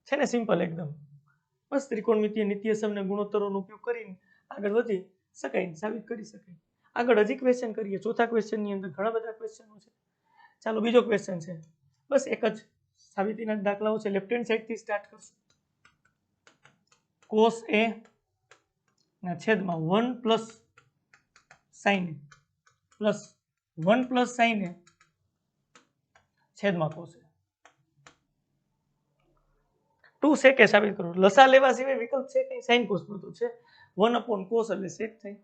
Speaker 1: છે ને સિમ્પલ એકદમ બસ ત્રિકોણમિતિય નિત્યસમ ને ગુણોત્તરોનો ઉપયોગ કરીને આગળ વધી શકાય સાબિત કરી શકાય આગળ હજી ક્વેશ્ચન કરીએ ચોથા ક્વેશ્ચન ની અંદર ઘણા બધા ક્વેશ્ચનો છે ચાલો બીજો ક્વેશ્ચન છે બસ એક જ સાબિતીના દાખલાઓ છે લેફ્ટ હેન્ડ સાઈડ થી સ્ટાર્ટ કરશું cos a ના છેદમાં 1 plus sin a plus 1 plus sin a છેદમાં cos a 2 સેકે સાબિત કરો લસા લેવા સિવાય વિકલ્પ છે કે sin cos બધું છે 1/cos એટલે સેક થાય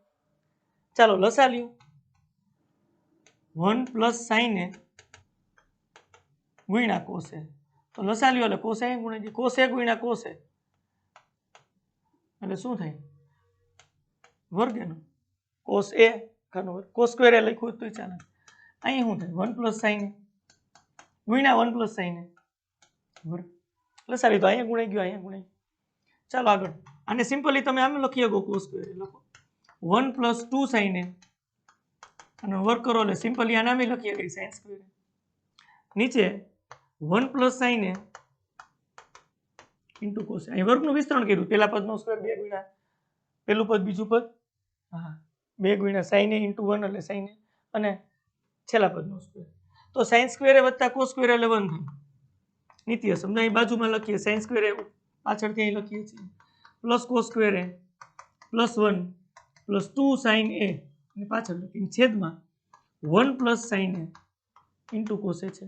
Speaker 1: ચાલો લસા લ્યો 1 પ્લસ sin a ગુણ્યા cos a તો લસા લ્યો એટલે cos a ગુણ્યા cos a ગુણ્યા cos a એટલે શું થાય વર્ગ એનો cos a ઘાનો વર્ગ cos સ્ક્વેર એ લખ્યું તો ચાલે અહીં શું થાય 1 પ્લસ sin a ગુણ્યા 1 પ્લસ sin a વર્ગ લસા લીધો અહીંયા ગુણાઈ ગયો અહીંયા ગુણાઈ ચાલો આગળ આને સિમ્પલી તમે આમ લખી શકો cos સ્ક્વેર લખો 1 પ્લસ 2 sin a અને વર્ગ કરો એટલે સિમ્પલી આને આમ લખી શકાય sin સ્ક્વેર નીચે 1 plus sin a into cos અહીં વર્ગનું વિસ્તરણ કર્યું પહેલા પદનો સ્ક્વેર 2 ગુણ્યા પહેલું પદ બીજું પદ હા 2 ગુણ્યા sin a ઇન્ટુ 1 એટલે sin a અને છેલ્લા પદનો સ્ક્વેર તો sin સ્ક્વેર વત્તા cos સ્ક્વેર એટલે 1 થાય નિત્યસમ અહીં બાજુમાં લખીએ sin સ્ક્વેર પાછળથી અહીં લખીએ છીએ plus cos square plus 1 plus 2 sin a અને પાછળ લખીએ છેદમાં 1 plus sin a into cos a છે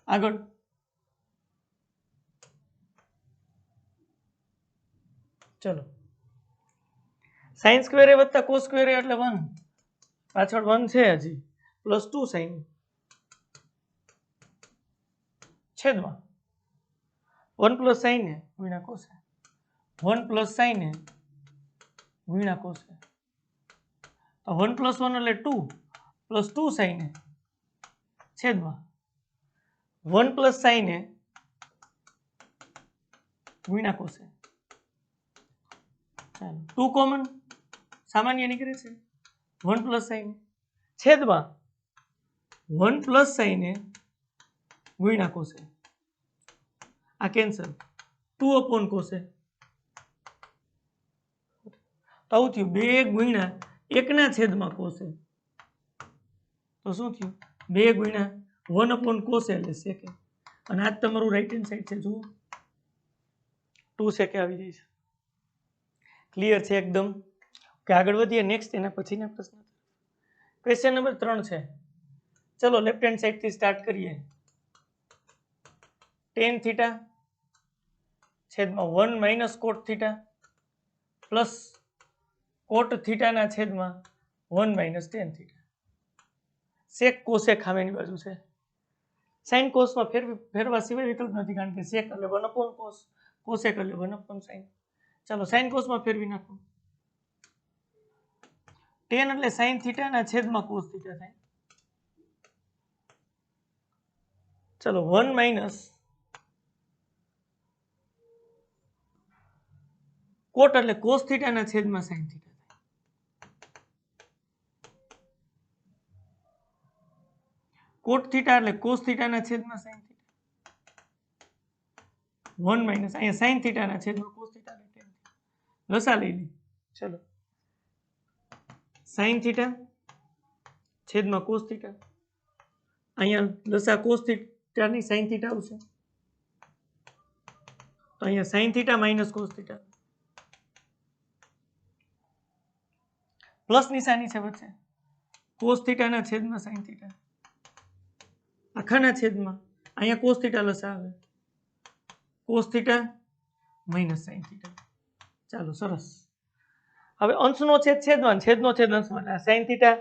Speaker 1: આગળ ચલો sin સ્ક્વેર વત્તા cos સ્ક્વેર એટલે 1 પાછળ 1 છે હજી પ્લસ 2 sin છેદમાં 1 પ્લસ sin a ગુણ્યા cos a 1 plus sin a ગુણ્યા cos a તો 1 પ્લસ 1 એટલે 2 પ્લસ 2 sin a છેદમાં 1 પ્લસ sin a ગુણ્યા cos a ચાલો 2 કોમન સામાન્ય નીકળે છે 1 પ્લસ sin a છેદમાં 1 પ્લસ sin a ગુણ્યા cos a આ કેન્સલ 2/cos a તો આવું થયું 2 ગુણ્યા 1 ના છેદમાં cos a તો શું થયું 2 ગુણ્યા 1/cos a એટલે sec a અને આ તમારું રાઈટ હેન્ડ સાઈડ છે જુઓ 2 sec a આવી જાય છે ક્લિયર છે એકદમ કે આગળ વધીએ નેક્સ્ટ એના પછીના પ્રશ્ન ક્વેશ્ચન નંબર 3 છે ચલો લેફ્ટ હેન્ડ સાઈડ થી સ્ટાર્ટ કરીએ tan થીટા છેદમાં 1 minus cot theta plus cot theta ના છેદમાં 1 માઇનસ tan થીટા સેક કોસેક સામેની બાજુ છે, સાઇન કોસમાં ફેરવા સિવાય વિકલ્પ નથી, કારણ કે સેક એટલે 1/cos, કોસેક એટલે 1/sin. ચાલો સાઇન કોસમાં ફેરવી નાખો. tan એટલે sin થીટા ના છેદમાં cos થીટા થાય. ચલો 1 માઇનસ કોટ એટલે cos થીટા ના છેદમાં sin થીટા થાય. કોટ થીટા એટલે cos થીટા ના છેદમાં sin થીટા. 1 માઇનસ અહીંયા sin થીટા ના છેદમાં cos થીટા ને tan લસા લઈ લી. ચલો sin થીટા છેદમાં cos થીટા, અહીંયા લસા cos થીટા ની sin થીટા આવશે, તો અહીંયા sin theta minus cos theta plus નિશાની છે વચ્ચે, cos થીટા ના છેદમાં sin થીટા આખાના છેદમાં, અહીંયા cos થીટા લસા આવે, cos theta minus sin theta. ચાલો સરસ. હવે અંશનો છેદ છેદમાં, છેદનો છેદ અંશમાં, એટલે sin થીટા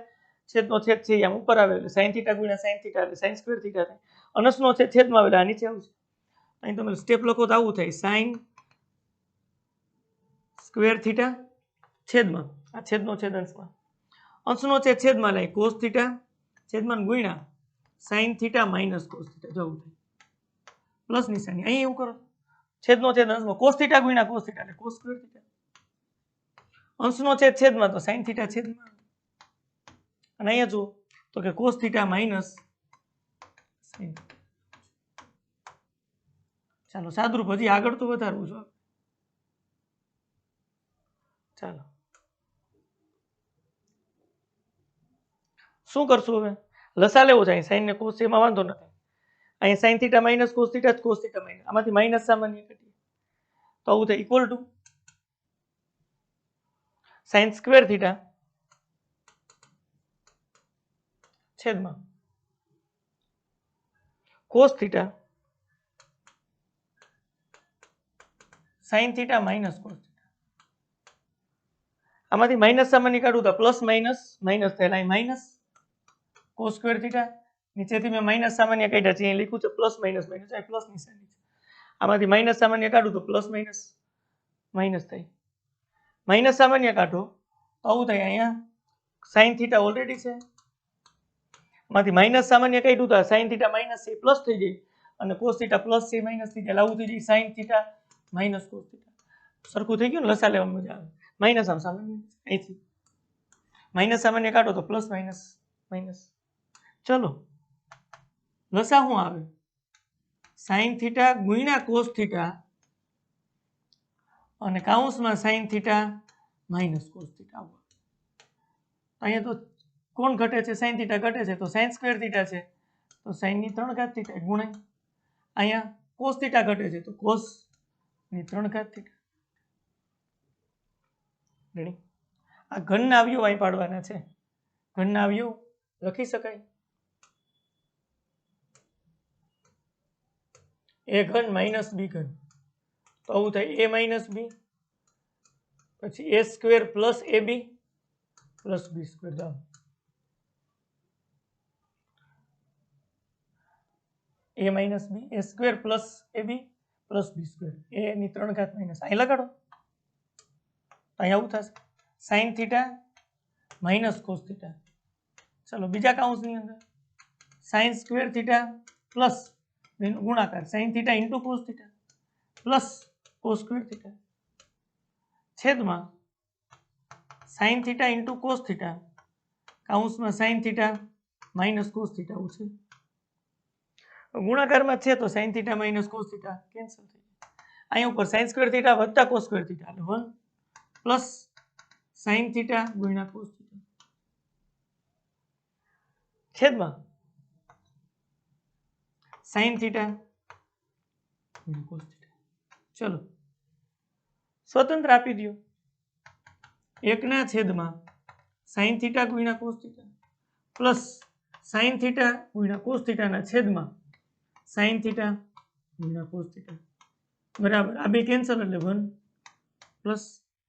Speaker 1: છેદનો છેદ છે આમ ઉપર આવે એટલે sin થીટા ગુણ્યા sin થીટા એટલે sin સ્ક્વેર થીટા થાય. અંશનો છેદ છેદમાં આવે એટલે આ નીચે આવશે. અહીં તમે સ્ટેપ લખો તો આવું થાય, sin સ્ક્વેર થીટા છેદમાં, આ છેદનો છેદ અંશમાં, અંશનો છેદ છેદમાં એટલે cos થીટા છેદમાં ગુણ્યા sin theta minus cos theta, જવું થાય પ્લસ નિશાની. અહીં એવું કરો, છેદનો છેદ અંશમાં cos થીટા ગુણ્યા cos થીટા એટલે cos સ્ક્વેર થીટા, અંશનો છેદ છેદમાં તો sin થીટા છેદમાં, અને અહીંયા જુઓ તો કે cos થીટા માઇનસ sin. ચાલો સાદરૂપ હજી આગળ તો વધારવું છો. ચાલો શું કરશું હવે, લસા લેવો છે, sin ને cos એમાં વાંધો નથી, અહીંયા sin theta minus cos theta જ, cos થીટા માઇનસ, આમાંથી માઇનસ સામાન્ય કાઢીએ તો આવું થાય equal to sin square theta છેદમાં cos theta sin theta minus cos theta. આમાંથી માઇનસ સામાન્ય કાઢું તો પ્લસ માઇનસ માઇનસ થાય, અહીં માઇનસ cos સ્ક્વેર થીટા, નીચેથી મેં માઇનસ સામાન્ય કાઢ્યા છે, અહીં લખ્યું છે પ્લસ માઇનસ માઇનસ, અહીં પ્લસ નિશાની છે, આમાંથી માઇનસ સામાન્ય કાઢું તો પ્લસ માઇનસ માઇનસ થાય, માઇનસ સામાન્ય કાઢો તો આવું થાય, અહીંયા sin થીટા ઓલરેડી છે, માંથી માઇનસ સામાન્ય કાઢ્યું તો sin થીટા માઇનસ છે પ્લસ થઈ જાય, અને cos થીટા પ્લસ છે માઇનસ થઈ જાય, આવું થઈ જાય sin theta minus cos theta. સરખું થઈ ગયું ને, લસા લેવામાં મજા આવે. માઇનસ આમ સામાન્ય, અહીંથી માઇનસ સામાન્ય કાઢો તો પ્લસ માઇનસ માઇનસ. ચલો લસા શું આવે, sin થીટા ગુણ્યા cos થીટા અને કાઉન્સમાં sin theta minus cos theta. અહીંયા તો કોણ ઘટે છે, sin થીટા ઘટે છે, તો sin સ્ક્વેર થીટા છે તો sin ની 3 ઘાત થીટા ગુણાય, અહીંયા cos થીટા ઘટે છે તો cos ની 3 ઘાત થીટા. રેડી. આ ઘનના અવયવ અહીં પાડવાના છે, ઘનના અવયવ લખી શકાય, a ઘન માઇનસ b ઘન, તો આવું થાય a માઇનસ b, પછી a square plus ab plus b square. જાઓ a minus b, a square plus ab plus b square, a ની 3 ઘાત માઇનસ, અહીં લગાડો અહીં આવું થશે sin theta minus cos theta. ચલો બીજા કાઉન્સની અંદર sin સ્ક્વેર થીટા પ્લસ ગુણાકાર sin theta into cos theta plus cos square theta છેદમાં sin theta into cos theta કાઉન્સમાં sin theta minus cos theta આવું છે, ગુણાકારમાં છે તો sin theta minus cos theta cancel થઈ જાય, અહીંયા ઉપર sin સ્ક્વેર થીટા વત્તા cos સ્ક્વેર થીટા એટલે 1 પ્લસ sin થીટા ગુણ્યા cos થીટા છેદમાં sin થીટા ગુણ્યા cos થીટા. ચલો સ્વતંત્ર આપી દો, 1 ના છેદમાં sin થીટા ગુણ્યા cos theta plus sin theta ગુણ્યા cos થીટા ના છેદમાં sin થીટા ગુણ્યા cos થીટા બરાબર, આ બે કેન્સલ એટલે 1 પ્લસ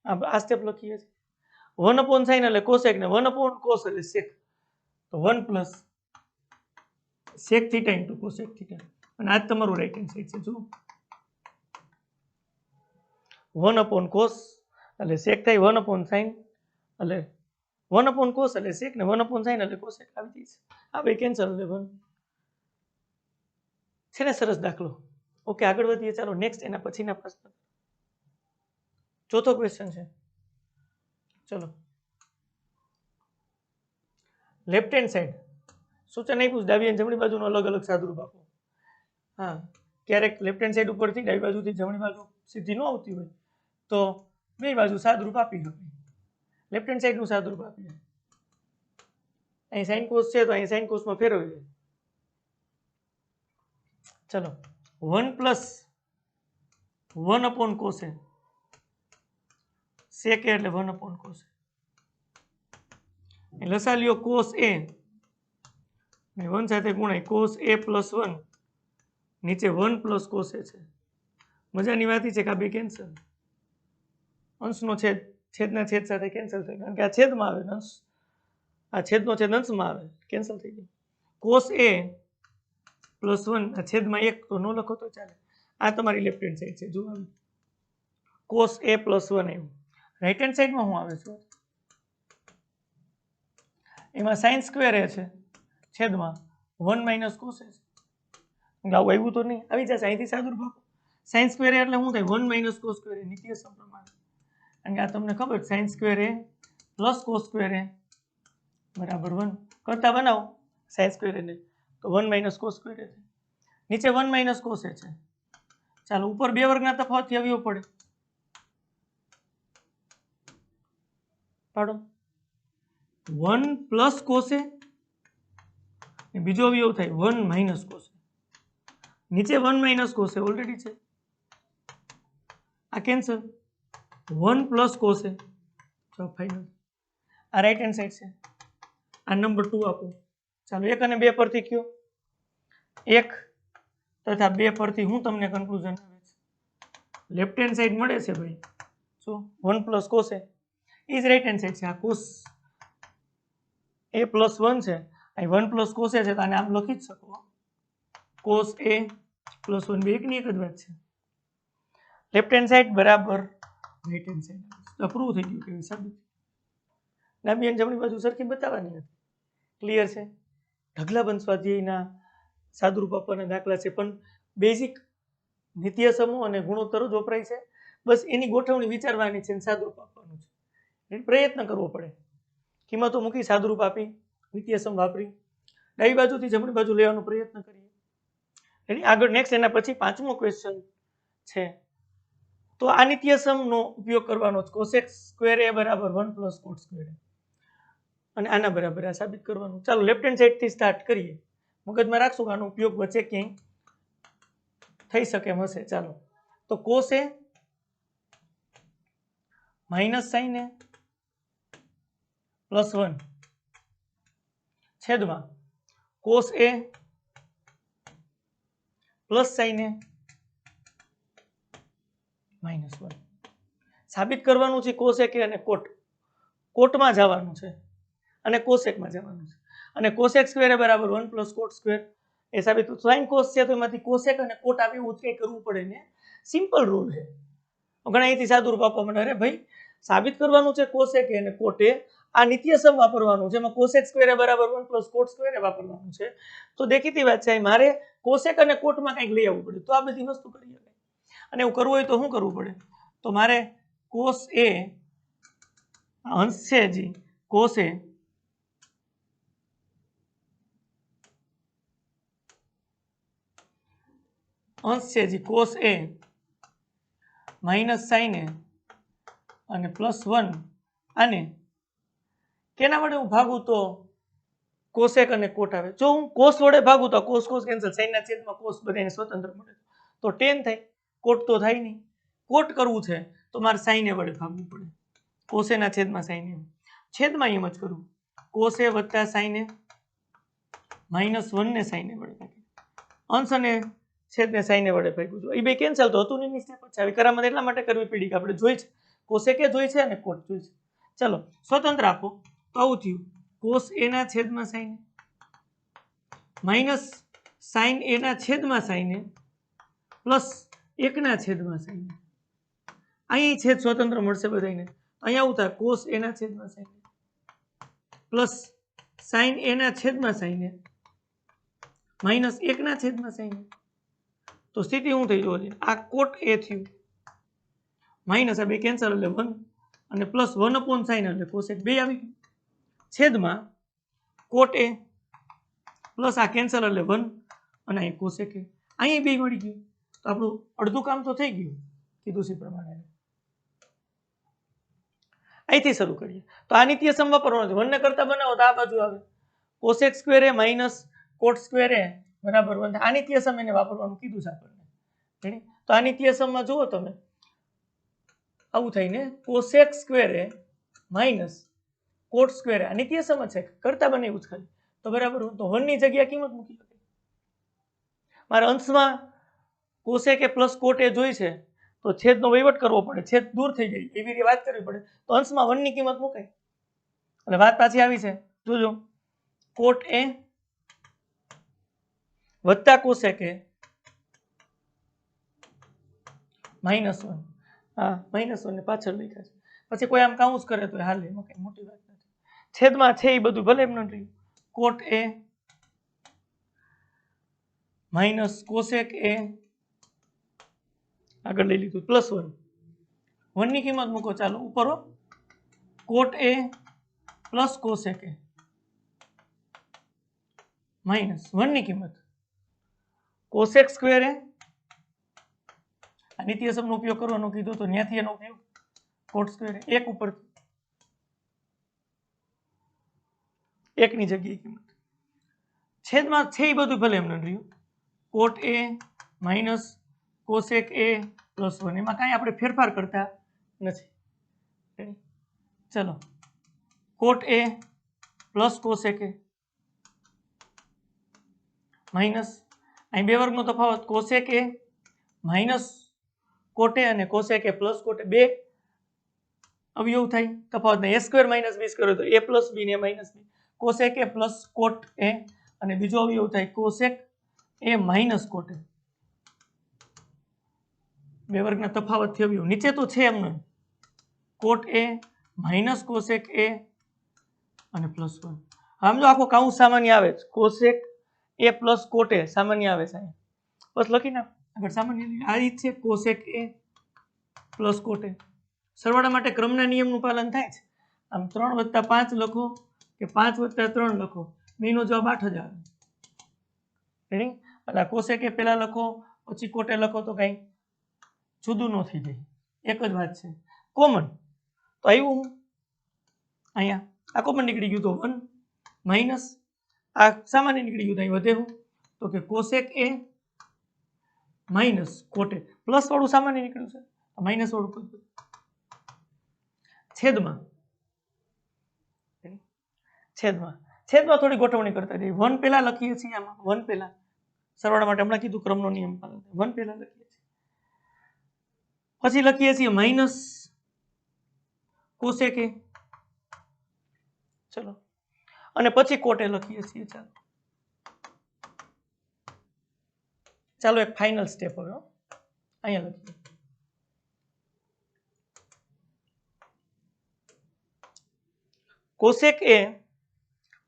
Speaker 1: આ સ્ટેપ લખીએ છીએ 1/sin એટલે cosec ને 1/cos એટલે sec, તો 1 plus sec theta into cosec theta અને આ તમારું રાઈટ હેન્ડ સાઈડ છે જો 1/cos એટલે sec થાય 1/sin એટલે 1/cos એટલે sec ને 1/sin એટલે cosec આવી જશે આ બે કેન્સલ એટલે 1 છે ને સરસ દાખલો ઓકે આગળ વધીએ ચાલો નેક્સ્ટ એના પછીના પ્રશ્ન ચોથો ક્વેશ્ચન છે ચલો લેફ્ટ હેન્ડ સાઈડ સૂચન આપ્યું ડાબી અને જમણી બાજુનો અલગ અલગ સાદુરૂપ આપો હા ક્યારેક લેફ્ટ હેન્ડ સાઈડ ઉપરથી ડાબી બાજુથી જમણી બાજુ સીધી ન આવતી હોય તો બે બાજુ સાદુરૂપ આપી દો લેફ્ટ હેન્ડ સાઈડનું સાદુરૂપ આપીએ અહીં સાઇન કોસ છે તો અહીં સાઇન કોસમાં ફેરવી દે ચલો 1 + 1/cos sec એટલે 1/cos લસા લ્યો cos a ને 1 સાથે ગુણાય cos a + 1 નીચે 1 + cos a છે મજાની વાત છે કે આ બે કેન્સલ અંશનો છેદ છેદના છેદ સાથે કેન્સલ થાય કારણ કે આ છેદમાં આવે અંશ આ છેદનો છેદ અંશમાં આવે કેન્સલ થઈ જાય cos a + 1 આ છેદમાં 1 તો ન લખો તો ચાલે આ તમારી લેફ્ટ હેન્ડ સાઈડ છે જો cos a + 1 આવ્યું રાઈટ હેન્ડ સાઈડમાં શું આવે છે એમાં sin સ્ક્વેર a છે છેદમાં 1 - cos a છે આવું આવ્યું તો નહીં આવી જશે અહીંથી સાદુરૂપ આપો sin સ્ક્વેર a એટલે શું થાય 1 - cos સ્ક્વેર a નીતિય સમ પ્રમાણે કારણ કે આ તમને ખબર sin square a + cos square a બરાબર 1 કરતા બનાવો sin સ્ક્વેર a ને તો 1 - cos સ્ક્વેર a નીચે 1 - cos a છે ચાલો ઉપર બે વર્ગના તફાવતથી અવયવ પડે પાડો 1 + cos a બીજો અવયવ થાય 1 - cos a નીચે 1 - cos a ઓલરેડી છે આ કેન્સલ 1 + cos a તો ફાઇનલ આ રાઈટ હેન્ડ સાઈડ છે આ નંબર 2 આપો ચાલો 1 અને 2 પરથી કયો 1 તથા 2 પરથી હું તમને કન્ક્લુઝન આવે છે લેફ્ટ હેન્ડ સાઈડ મળે છે ભાઈ so 1 + cos a is right hand side છે આ cos a + 1 છે અહીં 1 + cos a છે તો આને આમ લખી જ શકો cos a + 1 બે એકની એક જ વાત છે લેફ્ટ હેન્ડ સાઈડ બરાબર રાઈટ હેન્ડ સાઈડ અપ્રૂવ થઈ ગયું કે સાબિત ડાબી અને જમણી બાજુ સરખી બતાવવાની હતી ક્લિયર છે ઢગલાબંધ સ્વાધ્યાયના સાદુરૂપ આપવાના દાખલા છે પણ બેઝિક નિત્ય સમૂહ અને ગુણોત્તરો જ વપરાય છે બસ એની ગોઠવણી વિચારવાની છે અને સાદુરૂપ આપવાનું છે એટલે પ્રયત્ન કરવો પડે કિંમતો મૂકી સાદુરૂપ આપી નિત્ય સમ વાપરી ડાબી બાજુથી જમણી બાજુ લેવાનો પ્રયત્ન કરીએ એટલે આગળ નેક્સ્ટ એના પછી પાંચમો ક્વેશ્ચન છે તો આ નિત્ય સમનો ઉપયોગ કરવાનો છે cosec સ્ક્વેર a બરાબર 1 + cot સ્ક્વેર અને આના બરાબર આ સાબિત કરવાનું ચાલો લેફ્ટ હેન્ડ સાઈડ થી સ્ટાર્ટ કરીએ મગજમાં રાખશું કે આનો ઉપયોગ વચ્ચે ક્યાંય થઈ શકે એમ હશે ચાલો તો cos a - sin a + 1 છેદમાં cos a + sin a -1 સાબિત કરવાનું છે cosec અને કોટમાં જવાનું છે અને cosecમાં જવાનું છે અને cosec સ્ક્વેર બરાબર 1 + cot સ્ક્વેર એ સાબિત sin cos છે તો એમાંથી cosec અને cot આવી એવું કંઈ કરવું પડે ને સિમ્પલ રૂલ છે ઘણા અહીંથી સાદુરૂપ આપવા માંડે અરે ભાઈ સાબિત કરવાનું છે cosec અને cot આ નિત્ય સમ વાપરવાનું છે એમાં cosec સ્ક્વેર બરાબર 1 + cot સ્ક્વેર વાપરવાનું છે તો દેખીતી વાત છે મારે cosec અને cotમાં કંઈક લઈ આવવું પડે તો આ બધી વસ્તુ કરી શકાય અને એવું કરવું હોય તો શું કરવું પડે તો મારે cos a અંશ છે જી cos a અંશ છે જી cos a - sin a અને +1 અને કેના વડે હું ભાગું તો cosec અને cot આવે જો હું cos વડે ભાગું તો cos કેન્સલ sin ના છેદમાં cos બધાને સ્વતંત્ર મળે તો tan થાય cot તો થાય નહીં cot કરવું છે તો મારે sin a વડે ભાગવું પડે cos a ના છેદમાં sin a છેદમાં એમ જ કરું cos a + sin a -1 ને sin a વડે ભાગી અંશ અને છેદને sin a વડે ભાગ્યું છું એ બે કેન્સલ તો હતું નહીં સ્ટેપ છે આવી કરામત એટલા માટે કરવી પડી કે આપણે જોઈ છે cosec જોઈ છે અને cot જોઈ છે ચલો સ્વતંત્ર આપો તો આવું થયું cos a ના છેદમાં sin a સાઈન એ ના છેદમાં સાઈન એ પ્લસ 1 ના છેદમાં સાઈન એ. અહીં છેદ સ્વતંત્ર મળશે બધાને. અહીંયા આવું થાય કોસ એ ના છેદમાં સાઈન એ પ્લસ સાઈન એ ના છેદમાં સાઈન એ માઇનસ 1 ના છેદમાં સાઈન એ. તો સ્થિતિ શું થઈ જોવા આ કોટ એ થયું માઇનસ આ બે કેન્સલ એટલે 1 અને પ્લસ 1 અપોન સાઈન એટલે કોસેક 2 આવી ગયું છેદમાં કોટ એ પ્લસ આ કેન્સલ એટલે 1 અને અહીં કોસેક એ. અહીં 2 મળી ગયું તો આપણું અડધું કામ તો થઈ ગયું કીધું છે પ્રમાણે. અહીંથી શરૂ કરીએ તો આ નિત્ય સમ વાપરવાનો છે. 1 ને કરતા બનાવો તો આ બાજુ આવે કોસેક સ્ક્વેર એ માઇનસ કોટ સ્ક્વેર એ બરાબર 1. આ નિત્ય સમ એને વાપરવાનું કીધું છે આપણને. તો આ નિત્ય સમમાં જુઓ તમે આવું થઈને cosec square A minus cot square A આ નિત્ય સમ છે કરતા બનાવ્યું જ ખાલી તો બરાબર. તો 1 ની જગ્યાએ કિંમત મૂકી શકે. મારે અંશમાં કોસેક એ પ્લસ કોટ એ જોઈ છે તો છેદનો વહીવટ કરવો પડે છેદ દૂર થઈ જાય એવી રીતે વાત કરવી પડે તો અંશમાં 1 ની કિંમત મુકાય એટલે વાત પાછી આવી છે. જોજો કોટ એ વત્તા કોસેક એ -1 હા -1 ને પાછળ લખ્યા છે પછી કોઈ આમ કાઉન્સ કરે તો હાલે એમાં કઈ મોટી વાત નથી. છેદમાં છે એ બધું ભલે એમ ન રહ્યું કોટ એ માઇનસ કોસેક એ આગળ લઈ લીધું +1 1 ની કિંમત મૂકો ચાલો ઉપર કોટ એ પ્લસ કોસેક એ -1 ની કિંમત કોસેક સ્ક્વેર એ આ નિત્ય સમનો ઉપયોગ કરવાનો કીધો તો ત્યાંથી એનો ઉપયોગ કોટ સ્ક્વેર એ 1 ઉપર 1 ની જગ્યાએ કિંમત છેદમાં છે એ બધું ભલે એમ ન રહ્યું કોટ એ માઇનસ કોસેક એ +1 એમાં કાંઈ આપણે ફેરફાર કરતા નથી. ચલો કોટ એ પ્લસ કોસેક એ માઇનસ અહીં બે વર્ગનો તફાવત કોસેક એ માઇનસ કોટે અને કોસેક એ પ્લસ કોટે બે અવયવ થાય તફાવત ને a² - b² તો a + b ને -b કોસેક એ પ્લસ કોટ એ અને બીજો અવયવ થાય કોસેક એ માઇનસ કોટ એ બે વર્ગના તફાવતથી અવયવ નીચે તો છે એમ નહીં કોટ એ માઇનસ કોસેક એ અને +1 આમ જો આખો કાઉન્સ સામાન્ય આવે છે કોસેક એ પ્લસ કોટ એ સામાન્ય આવે છે બસ લખી નાખ આગળ સામાન્ય આ રીત છે કોસેક એ પ્લસ કોટ એ સરવાળા માટે ક્રમના નિયમનું પાલન થાય છે આમ 3 + 5 લખો કે 5 + 3 લખો બેનો જવાબ 8 જ આવે રેડી એટલે કોસેક એ પહેલા લખો પછી કોટે લખો તો કઈ જુદું ન થઈ જાય એક જ વાત છે કોમન તો આવ્યું અહીંયા આ કોમન નીકળી ગયું તો 1 માઇનસ આ સામાન્ય નીકળી ગયું તો અહીં વધે હું તો કે કોસેક એ માઇનસ કોટે પ્લસ વાળું સામાન્ય નીકળ્યું છે માઇનસ વાળું પદ છેદમાં છેદમાં થોડી ગોઠવણી કરતા જઈએ 1 પહેલા લખીએ છીએ આમાં 1 પહેલા સરવાળા માટે હમણાં કીધું ક્રમનો નિયમ પાલન 1 પહેલા લખીએ છીએ પછી લખીએ છીએ માઇનસ કોસેક એ ચલો અને પછી કોટે લખીએ છીએ ચાલો એક ફાઇનલ સ્ટેપ હવે અહીંયા લખીએ કોસેક એ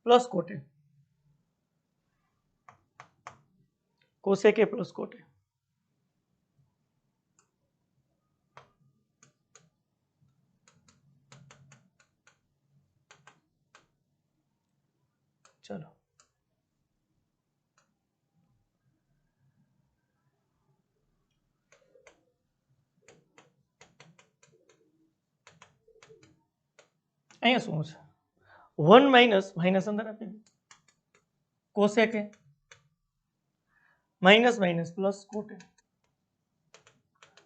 Speaker 1: પ્લસ કોટે કોસેક એ પ્લસ કોટે ચલો અહીંયા શું છે 1 માઇનસ અંદર આપી cosec A minus minus plus કોટે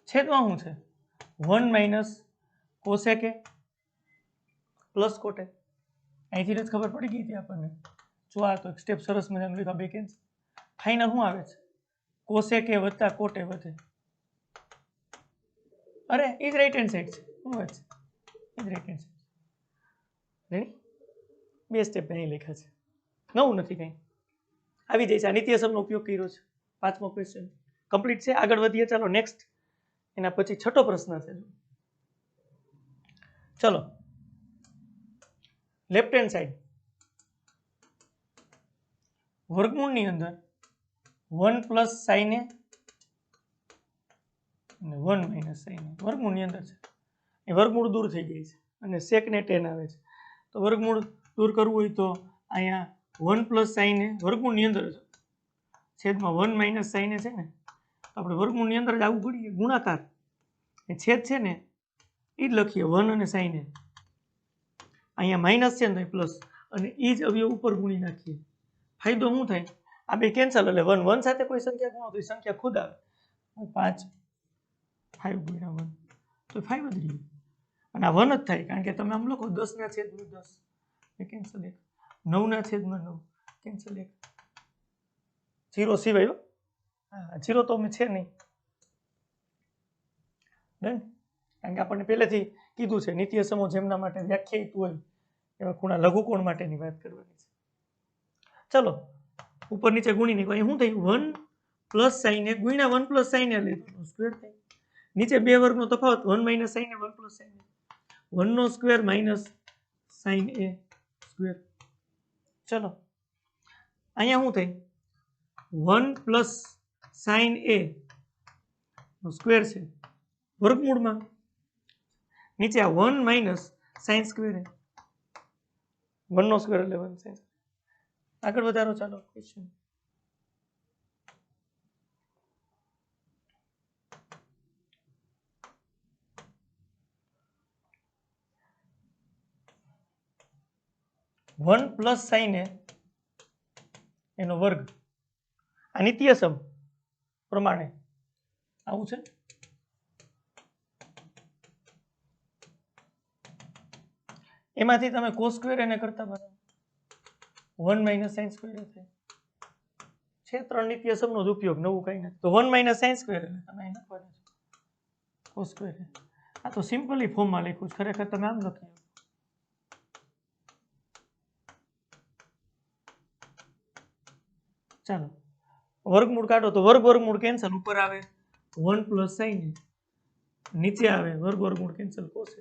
Speaker 1: છેદમાં શું છે 1 માઇનસ કોસેક એ પ્લસ કોટે અહીંથી જ ખબર પડી ગઈ હતી આપણને જો આ તો એક સ્ટેપ સરસ મજાનું લીધા બે કેન્સલ ફાઇનલ શું આવે છે કોસેક એ વત્તા કોટે વધે અરે એ જ રાઈટ હેન્ડ સાઈડ છે શું વાત છે એ જ રાઈટ હેન્ડ સાઈડ રેડી બે સ્ટેપ અહીં લખ્યા છે નવું નથી કંઈ આવી જાય છે. આ નિત્યસમનો ઉપયોગ કર્યો છે. 5મો ક્વેશ્ચન કમ્પ્લીટ છે. આગળ વધીએ. ચાલો નેક્સ્ટ. એના પછી 6થો પ્રશ્ન છે. ચલો લેફ્ટ હેન્ડ સાઈડ વર્ગમૂળની અંદર 1 પ્લસ સાઇન એ અને 1 માઇનસ સાઇન એ વર્ગમૂળની અંદર છે. એ વર્ગમૂળ દૂર થઈ ગઈ છે અને sec ને tan આવે છે. તો વર્ગમૂળ દૂર કરવું હોય તો અહીંયા 1 પ્લસ સાઇન એ વર્ગમૂળની અંદર છે છેદમાં 1 માઇનસ સાઇન એ છે ને, આપણે વર્ગમૂળની અંદર જ આવવું પડીએ. ગુણાકાર એ છેદ છે ને એ જ લખીએ 1 અને સાઇન એ. અહીંયા માઇનસ છે ને પ્લસ અને એ જ અવયવ ઉપર ગુણી નાખીએ. ફાયદો શું થાય? આ બે કેન્સલ એટલે 1 1 સાથે કોઈ સંખ્યા ગુણો તો એ સંખ્યા ખુદ આવે. 5 5 ગુણ્યા 1 તો 5 જ રહ્યું અને આ 1 જ થાય કારણ કે તમે આમ લખો 10 ના છેદમાં 10 એ કેન્સલ 1, 9 ના છેદમાં 9 કેન્સલ 1, 0 સિવાય. હા 0 તો અમે છે નહીં ડન. કારણ કે આપણને પહેલેથી કીધું છે નિત્યસમો જેમના માટે વ્યાખ્યાયિત હોય એવા ખૂણા લઘુકોણ માટેની વાત કરવાની છે. ચલો ઉપર નીચે ગુણી નાખો. અહીં શું થયું? 1 પ્લસ સાઇન એ ગુણ્યા 1 પ્લસ સાઇન એ એટલે સ્ક્વેર થાય. નીચે બે વર્ગનો તફાવત 1 minus sine A 1 plus sine A 1 નો square minus sine A square. ચલો અહીંયા શું થાય? 1 પ્લસ સાઇન એ નો સ્ક્વેર છે વર્ગમૂળમાં, નીચે આ 1 માઇનસ સાઇન સ્ક્વેર એ 1 નો સ્ક્વેર એટલે 1 સાઇન. આગળ વધારો. ચાલો ક્વેશ્ચન 1 પ્લસ સાઇન એ એનો વર્ગ આ નિત્યસમ પ્રમાણે આવું છે. એમાંથી તમે કોસ સ્ક્વેર એને કરતા બરાબર 1 માઇનસ સાઇન સ્ક્વેર થાય છે. 3 નિત્યસમનો જ ઉપયોગ, નવું કઈ નથી. તો 1 માઇનસ સાઇન સ્ક્વેર એટલે તમે અહીં લખવાના છો કોસ સ્ક્વેર. આ તો સિમ્પલી ફોર્મમાં લખ્યું છે, ખરેખર તમે આમ લખી. ચાલો વર્ગમૂળ કાઢો તો વર્ગ વર્ગમૂળ કેન્સલ, ઉપર આવે 1 પ્લસ સાઇન એ, નીચે આવે વર્ગ વર્ગમૂળ કેન્સલ કોસે.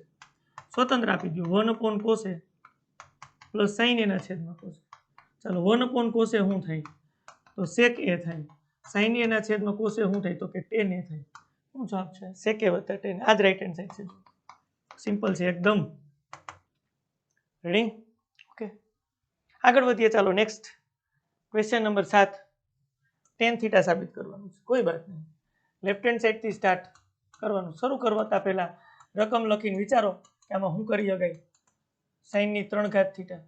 Speaker 1: સ્વતંત્ર આપી દો 1 અપોન કોસે પ્લસ સાઇન એ ના છેદમાં કોસે. ચાલો 1 અપોન કોસે શું થાય? તો sec એ થાય. સાઇન એ ના છેદમાં કોસે શું થાય? તો કે tan એ થાય. શું જવાબ છે? sec એ વત્તા tan. આ જ રાઈટ હેન્ડ સાઈડ છે. સિમ્પલ છે એકદમ. રેડી? ઓકે આગળ વધીએ. ચાલો next question number 7. tan theta સાબિત કરવાનું છે. કોઈ વાત નહીં, લેફ્ટ હેન્ડ સાઈડ થી સ્ટાર્ટ કરવાનું. શરૂ કરતા પહેલા રકમ લખીને વિચારો કે આમાં શું કરી શકાય. sin ની 3 ઘાત થીટા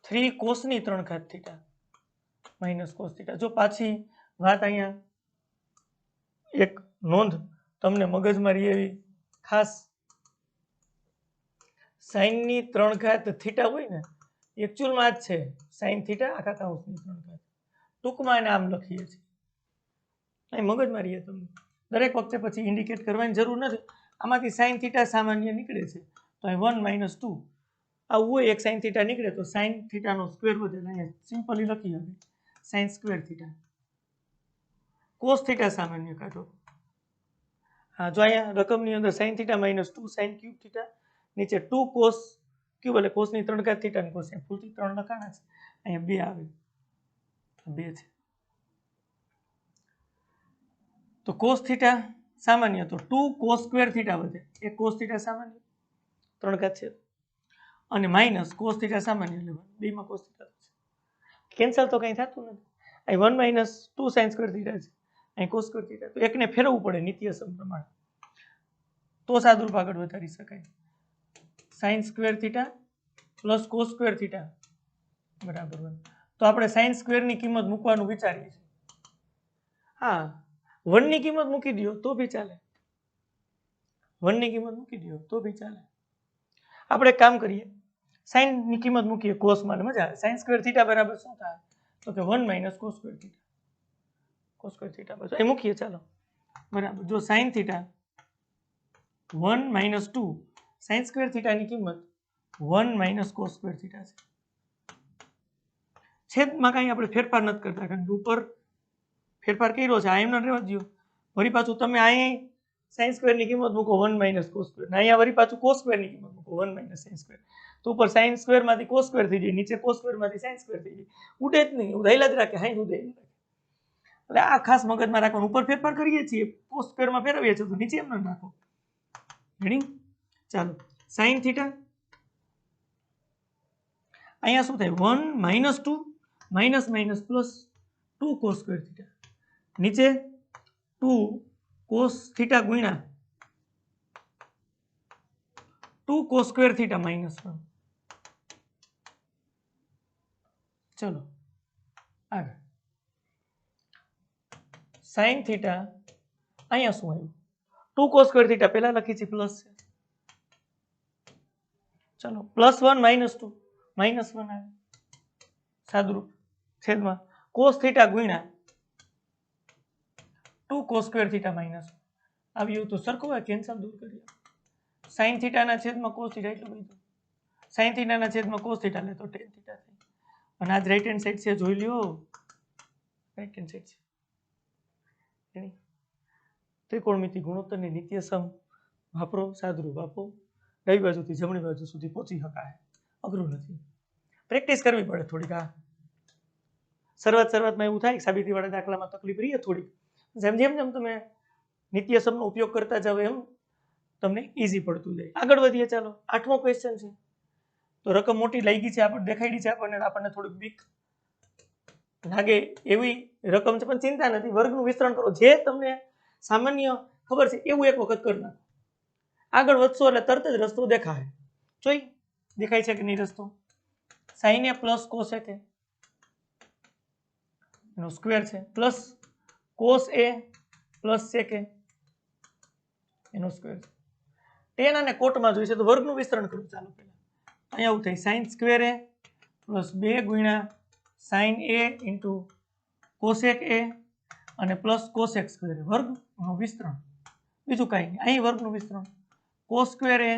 Speaker 1: 3 cos ની 3 ઘાત થીટા માઇનસ cos થીટા. જો પાછી વાત અહીંયા એક નોંધ તમને મગજમાં રહી એવી ખાસ, sin ની 3 ઘાત થીટા હોય ને એકચ્યુઅલમાં જ છે sin થીટા આખા કૌંસની 3 ઘાત. ટૂંકમાં એને આમ લખીએ છીએ. અહીં મગજમાં રહીએ તમને. દરેક વખતે પછી ઇન્ડિકેટ કરવાની જરૂર નથી. આમાંથી sin થીટા સામાન્ય નીકળે છે તો અહીં 1 માઇનસ 2 આવું હોય. એક sin થીટા નીકળે તો sin થીટાનો સ્ક્વેર વધે. અહીંયા સિમ્પલી લખી હવે sin square theta. cos theta સામાન્ય કાઢો. હા જો અહીંયા રકમની અંદર sin theta minus 2 sin cube theta, નીચે 2 cos ક્યુબ એટલે cos ની 3 ઘાત થીટા ને cos ફૂલથી 3 લખાણા છે. અહીંયા 2 આવે 2 છે. તો cos થીટા સામાન્ય તો 2 cos સ્ક્વેર થીટા વધે. એક cos થીટા સામાન્ય 3 ઘાત છે અને માઇનસ cos થીટા સામાન્ય એટલે બેમાં cos થીટા કેન્સલ તો કંઈ થતું નથી. અહીં 1 માઇનસ 2 sin સ્ક્વેર થીટા છે, અહીં cos સ્ક્વેર થીટા. તો એકને ફેરવવું પડે નિત્યસમ પ્રમાણે તો સાદુરૂપ આગળ વધારી શકાય. sin square theta plus cos square theta બરાબર 1. તો આપણે sin સ્ક્વેરની કિંમત મૂકવાનું વિચારીએ છીએ. હા 1 ની કિંમત મૂકી દો તો બી ચાલે. 1 ની કિંમત મૂકી દો તો બી ચાલે. આપણે એક કામ કરીએ, sin ની કિંમત મૂકીએ cos માં મજા આવે. sin સ્ક્વેર થીટા બરાબર શું થાય? તો કે 1 minus cos square theta. cos square theta બસ અહીં મૂકીએ. ચાલો બરાબર. જો sin theta 1 minus 2 sin square થીટાની કિંમત 1 માઇનસ cos સ્ક્વેર થીટા છે છેદમાં કાંઈ આપણે ફેરફાર નથી કરતા, કારણ કે ઉપર ફેરફાર કર્યો છે, આ એમને રહેવા દો. વળી પાછું તમે અહીં સાઇન સ્ક્વેરની કિંમત મૂકો 1 માઇનસ કોસ સ્ક્વેર, અહીંયા વળી પાછું કોસ સ્ક્વેરની કિંમત મૂકો 1 માઇનસ સાઇન સ્ક્વેર, તો ઉપર સાઇન સ્ક્વેરમાંથી કોસ સ્ક્વેર થઈ જાય, નીચે કોસ સ્ક્વેરમાંથી સાઇન સ્ક્વેર થઈ જાય, ઉડે જ નહીં, ઉડાયેલા જ રાખે, હાઈ ઉડે. એટલે આ ખાસ મગજમાં રાખવાનું, ઉપર ફેરફાર કરીએ છીએ કોસ સ્ક્વેરમાં ફેરવીએ છીએ તો નીચે એમને રાખો. રેડી? ચાલો, સાઇન થીટા અહીંયા શું થાય 1 minus 2 minus minus plus 2 cos square theta, નીચે 2 કોસ થીટા ગુણ્યા 2 કોસ સ્ક્વેર થીટા માઇનસ 1. ચલો આગળ સાઇન થીટા અહીંયા શું આવ્યું 2 કોસ સ્ક્વેર થીટા પહેલા લખી છે પ્લસ છે, ચલો પ્લસ 1 માઇનસ 2 માઇનસ 1 આવે સાદુરૂપ છેદમાં કોસ થીટા ગુણ્યા 2 કોસ સ્ક્વેર થીટા માઇનસ 1 આવ્યું તો સરખું હોય, કેન્સલ દૂર કરીએ. સાઇન થીટાના છેદમાં કોસ થીટા એટલું બધું, સાઇન થીટાના છેદમાં કોસ થીટા લે તો ટેન થીટા થાય. અને આજ રાઈટ હેન્ડ સાઈડ છે, જોઈ લ્યો રાઈટ હેન્ડ સાઈડ છે. ત્રિકોણમિતિ ગુણોત્તરની નિત્યસમ વાપરો, સાદુરૂપ આપો, ડાબી બાજુથી જમણી બાજુ સુધી પહોંચી શકાય, અઘરું નથી. પ્રેક્ટિસ કરવી પડે થોડીક. આ શરૂઆતમાં એવું થાય સાબિતીવાળા દાખલામાં તકલીફ રહી થોડીક, જેમ જેમ જેમ તમે નિત્યસમનો ઉપયોગ કરતા જાવ એમ તમને ઈઝી પડતું જાય. આગળ વધીએ. ચાલો 8મો ક્વેશ્ચન છે. તો રકમ મોટી લાગી છે, આપણે દેખાડી છે, આપણને થોડીક બીક લાગે એવી રકમ છે, પણ ચિંતા નથી, વર્ગનું વિસ્તરણ કરો, જે તમને સામાન્ય ખબર છે એવું એક વખત કરી નાખો. આગળ વધશો એટલે તરત જ રસ્તો દેખાય. જોઈ દેખાય છે કે નહીં રસ્તો? સાઇન એ પ્લસ કોસ એ એનો સ્ક્વેર છે, પ્લસ કોસ એ પ્લસ સેક એ એનો સ્ક્વેર છે. ટેન અને કોટમાં જોઈશે તો વર્ગનું વિસ્તરણ કરવું. ચાલો પહેલા અહીંયા આવું થાય સાઇન સ્ક્વેર એ પ્લસ 2 ગુણ્યા સાઇન એ ઇન્ટુ કોસેક એ અને પ્લસ કોસેક સ્ક્વેર વર્ગનું વિસ્તરણ, બીજું કાંઈ નહીં. અહીં વર્ગનું વિસ્તરણ cos square A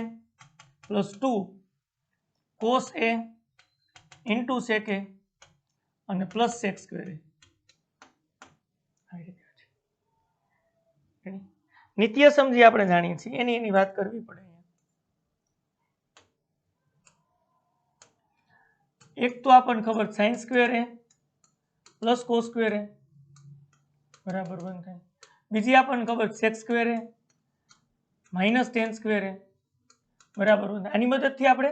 Speaker 1: plus 2 cos A into sec A અને પ્લસ સેક સ્ક્વેર એ. નિત્યસમ જે આપણે જાણીએ છીએ એની વાત કરવી પડે. એક તો આપણને ખબર sign square A plus cos square એ બરાબર 1 થાય. બીજી આપણને ખબર સેક સ્ક્વેર એ માઇનસ ટેન સ્ક્વેર એ બરાબર 1. આની મદદથી આપણે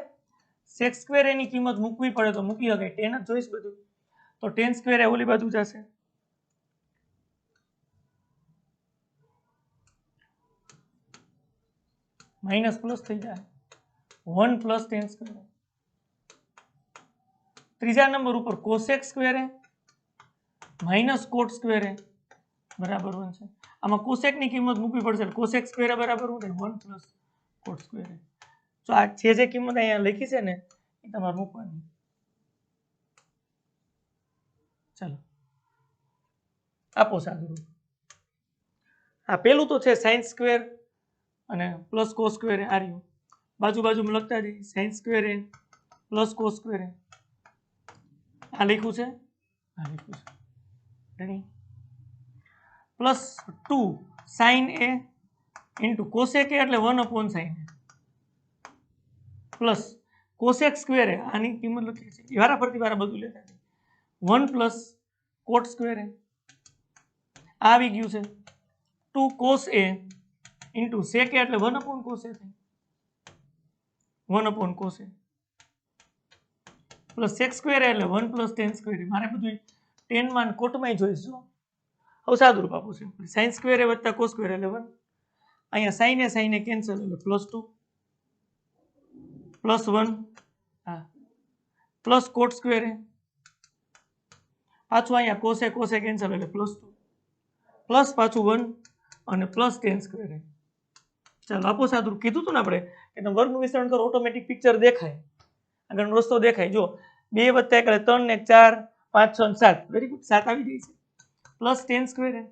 Speaker 1: સેક સ્ક્વેર એની કિંમત મૂકવી પડે તો મૂકી શકાય. ટેન જ જોઈશ બધું, તો ટેન સ્ક્વેર એ ઓલી બાજુ જશે, માઇનસ પ્લસ થઈ જાય 1 પ્લસ ટેન સ્ક્વેર. ત્રીજા નંબર ઉપર કોસેક સ્ક્વેર એ માઇનસ કોટ સ્ક્વેર એ બરાબર 1 છે. આમાં કોસેકની કિંમત મૂકવી પડશે, કોસેક સ્ક્વેર એ બરાબર 1 પ્લસ કોટ સ્ક્વેર એ. તો આ જે કિંમત અહીંયા લખી છે ને એ તમારે મૂકવાની. ચાલો આપો સાદુરૂપ. આ પેલું તો છે સાઇન સ્ક્વેર અને પ્લસ કોસ સ્ક્વેર એ. આ રહ્યું બાજુમાં લખતા જઈએ sine square A plus cos square A. આ લખ્યું છે, આ લખ્યું છે. Plus 2 sine A into cosec A એટલે 1 sine A plus cosec square A. આની કિંમત લખી છે વારા ફરતી વારા બધું લેતા 1 પ્લસ કોટ સ્ક્વેર એ આવી ગયું છે. 2 કોસ એ ઇન્ટુ સેક એ એટલે 1 કોસ એ થાય 1 cos A plus sec square એટલે 1 પ્લસ ટેન સ્ક્વેર. મારે બધું ટેનમાં કોટમાં જોઈશું. હવે સાદુરૂપ આપું છું. સાઇન સ્ક્વેર એ વત્તા કોસ સ્ક્વેર એટલે 1. અહીંયા સાઇન એ કેન્સલ એટલે પ્લસ 2 પ્લસ 1 હા પ્લસ કોટ સ્ક્વેર એ પાછું અહીંયા કોસે કેન્સલ એટલે પ્લસ 2 પ્લસ પાછું 1 અને પ્લસ ટેન સ્ક્વેર એ. ચાલો આપો સાદુરૂપ. કીધું હતું ને આપણે કે તમે વર્ગનું વિસ્તરણ કરો ઓટોમેટિક પિક્ચર દેખાય, આગળનો રસ્તો દેખાય. જો 2 + 1 એટલે 3 ને 4 5 6 7 વેરી ગુડ 7 આવી જાય છે. Plus ten square A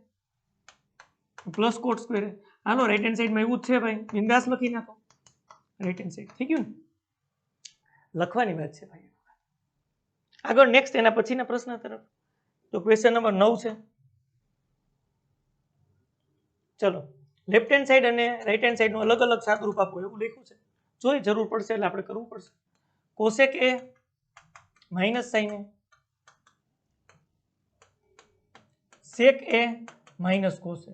Speaker 1: plus cot square A. Hello right hand સાઈડમાં એવું જ છે ભાઈ, બિંદાસ લખી નાખો રાઈટ હેન્ડ સાઈડ. થઈ ગયું ને? લખવાની વાત છે ભાઈ. આગળ નેક્સ્ટ એના પછીના પ્રશ્ન તરફ. તો ક્વેશ્ચન નંબર 9 છે. ચલો, લેફ્ટ હેન્ડ સાઈડ અને રાઈટ હેન્ડ સાઈડનું અલગ અલગ સાદુરૂપ આપો એવું લખ્યું છે. જોઈ જરૂર પડશે એટલે આપણે કરવું પડશે. Cosec A minus sine A, sec A minus cos A.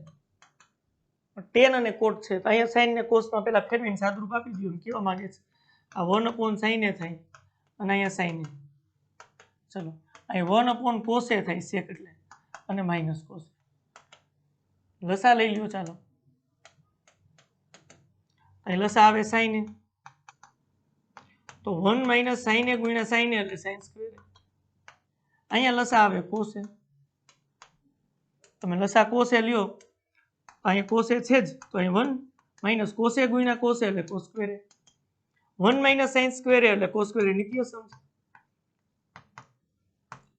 Speaker 1: Tan અને કોટ છે તો અહીંયા સાઇન ને કોસમાં પેલા ફેરવીને સાદુરૂપ આપી દીધું. કેવા માંગે છે આ 1 સાઇન એ થાય અને અહીંયા સાઇન એ. ચલો, અહીં 1 કોસ એ થાય સેક એટલે અને માઇનસ કોસ. લસા લઈ લ્યો. ચાલો, અહીં લસા આવે સાઇન એ, તો 1 - સાઇન એ ગુણ્યા સાઇન એ એટલે સાઇન સ્ક્વેર. અહીંયા લસા આવે કોસ એ, તમે લસા કોસ એ લ્યો, અહીંયા કોસ એ છે જ, તો અહીં 1 - કોસ એ ગુણ્યા કોસ એ એટલે કોસ સ્ક્વેર. 1 - સાઇન સ્ક્વેર એટલે કોસ સ્ક્વેર નિત્ય સમ છે.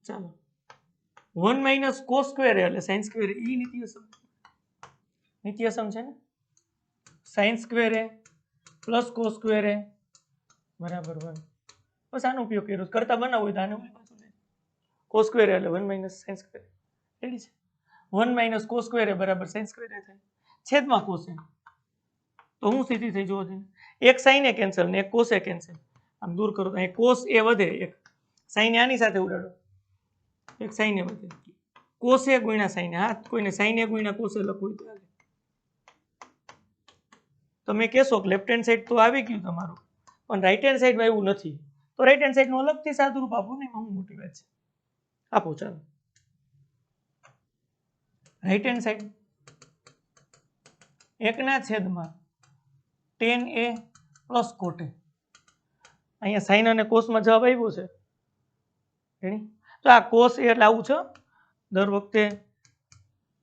Speaker 1: ચાલો, 1 - કોસ સ્ક્વેર એટલે સાઇન સ્ક્વેર ઈ નિત્ય સમ. નિત્ય સમ છે ને. Sign square A plus cos square એ બરાબર 1. બસ આનો ઉપયોગ કર્યો. કરતા બનાવો હોય તો આને કોસ સ્ક્વેર એટલે 1 - સાઇન સ્ક્વેર. રેડી છે. 1 - કોસ સ્ક્વેર એ બરાબર સાઇન સ્ક્વેર એ થાય છેદમાં કોસ એ. તો હું સ્થિતિ થઈ જોવો છે, એક સાઇન એ કેન્સલ ને એક કોસ એ કેન્સલ. આમ દૂર કરો તો અહીં કોસ એ વધે, એક સાઇન આની સાથે ઉડાડો, એક સાઇન એ વધે. કોસ એ ગુણ્યા સાઇન એ. હા, કોઈને સાઇન એ ગુણ્યા કોસ એ લખવું તો હાલે. તમે કહેશો કે લેફ્ટ હેન્ડ સાઈડ તો આવી ગયું તમારું, પણ રાઈટ હેન્ડ સાઈડમાં એવું નથી, તો રાઈટ હેન્ડ સાઈડનું અલગથી સાદુરૂપ આપો ને, એમાં હું મોટી વાત છે. આપો. ચાલો, રાઈટ હેન્ડ સાઈડ 1/tan એ પ્લસ કોટ એ. અહીંયા સાઇન અને કોસમાં જવાબ આવ્યો છે. તો આ કોસ એ એટલે આવું છે. દર વખતે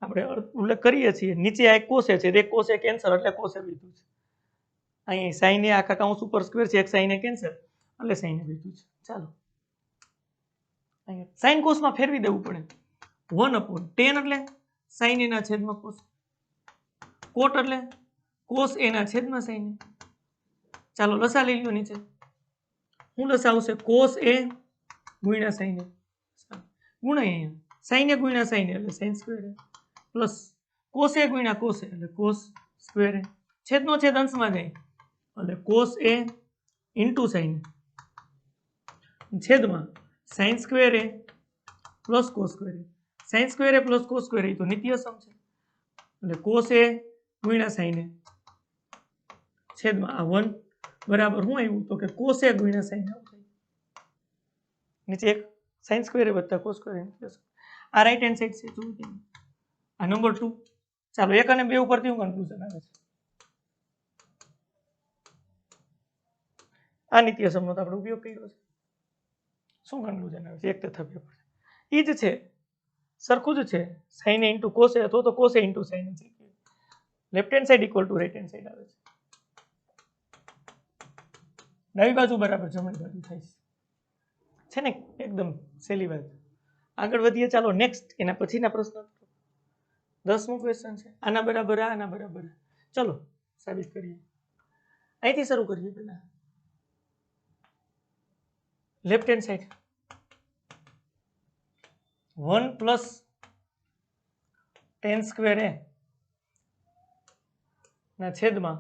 Speaker 1: આપણે ઉલ્લેખ કરીએ છીએ. નીચે આ એક કોસ એ છે, એક કોસ એ કેન્સલ એટલે કોસ એ બીજું છે. અહીં સાઇન એ આખા કાઉન્સ ઉપર સ્ક્વેર છે, એક સાઇન એ કેન્સલ એટલે સાઇન એ બીજું છે. ચાલો, અહીંયા સાઇન કોસમાં ફેરવી દેવું પડે. 1/tan એટલે સાઇન એ ના છેદમાં કોસ, કોટ એટલે કોસ એ ના છેદમાં સાઇન એ. ચાલો, લસા લઈ લ્યો નીચે. હું લસા આવશે કોસ એ ગુણ્યા સાઇન એ. ગુણાય અહીંયા સાઇન એ ગુણ્યા સાઇન એ એટલે sign square A plus cos એ ગુણ્યા કોસ એ એટલે કોસ સ્ક્વેર એ. છેદનો છેદ અંશમાં જાય એટલે કોસ એ ઇન્ટુ સાઇન એ છેદમાં sign square A plus cos square A. Sign square A plus cos square એ તો નિત્ય સમ છે એટલે કોસ એ ગુણ્યા સાઇન એ છેદમાં આ 1 બરાબર શું આવ્યું તો કે કોસ એ ગુણ્યા સાઇન એ. નીચે એક સાઇન સ્ક્વેર એ વત્તા કોસ સ્ક્વેર એ. આ રાઈટ હેન્ડ સાઈડ છે. જોવું આ નંબર 2. ચાલો, 1 અને 2 ઉપરથી હું કન્ક્લુઝન આવે છે. આ નિત્ય સમનો તો આપણે ઉપયોગ કર્યો છે. શું કન્ક્લુઝન આવે છે? એક તથા બે પર ઈ જ છે, સરખું જ છે. સાઇન એ ઇન્ટુ કોસ એ અથવા તો cos A into sign A. Left hand side equal to right hand side આવે છે. ડાબી બાજુ બરાબર જમણી બાજુ થાય છે ને. એકદમ સહેલી વાત. આગળ વધીએ. ચાલો, નેક્સ્ટ એના પછીના પ્રશ્ન. 10મો ક્વેશ્ચન છે. આના બરાબર આના બરાબર. ચલો, સાબિત કરીએ. અહીંથી શરૂ કરીએ. પહેલા left hand side 1 + tan square A ના છેદમાં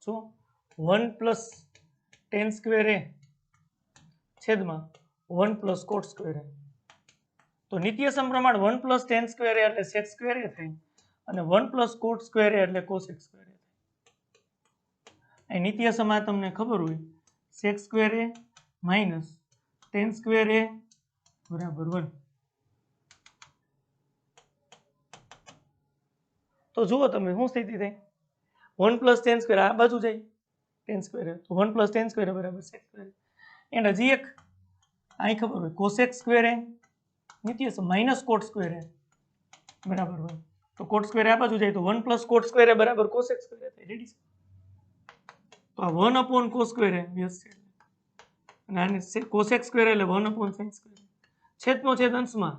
Speaker 1: શું 1 + tan સ્ક્વેર એ છેદમાં 1 + કોટ સ્ક્વેર એ. તો નિત્ય સમ પ્રમાણ 1 + tan સ્ક્વેર એ એટલે sec સ્ક્વેર એ થાય અને 1 + કોટ સ્ક્વેર એ એટલે cosec સ્ક્વેર એ થાય. અહીં નિત્ય સમ આ તમને ખબર હોય, sec સ્ક્વેર એ માઇનસ tan સ્ક્વેર એ બરાબર 1. તો જુઓ તમે શું સ્થિતિ થઈ. 1 + tan સ્ક્વેર આ બાજુ જાય tan સ્ક્વેર તો 1 + tan સ્ક્વેર બરાબર sec સ્ક્વેર. એન્ડ હજી એક અહીં ખબર હોય cosec સ્ક્વેર એ નિત્ય સમ માઇનસ કોટ સ્ક્વેર એ બરાબર 1. તો કોટ સ્ક્વેર આ બાજુ જાય તો 1 + કોટ સ્ક્વેર એ બરાબર cosec સ્ક્વેર એ થાય. રેડી છે. તો આ 1 / cos સ્ક્વેર એ વ્યસ્ત છે અને આને cosec સ્ક્વેર એટલે 1 / sin સ્ક્વેર. છેદનો છેદ અંશમાં,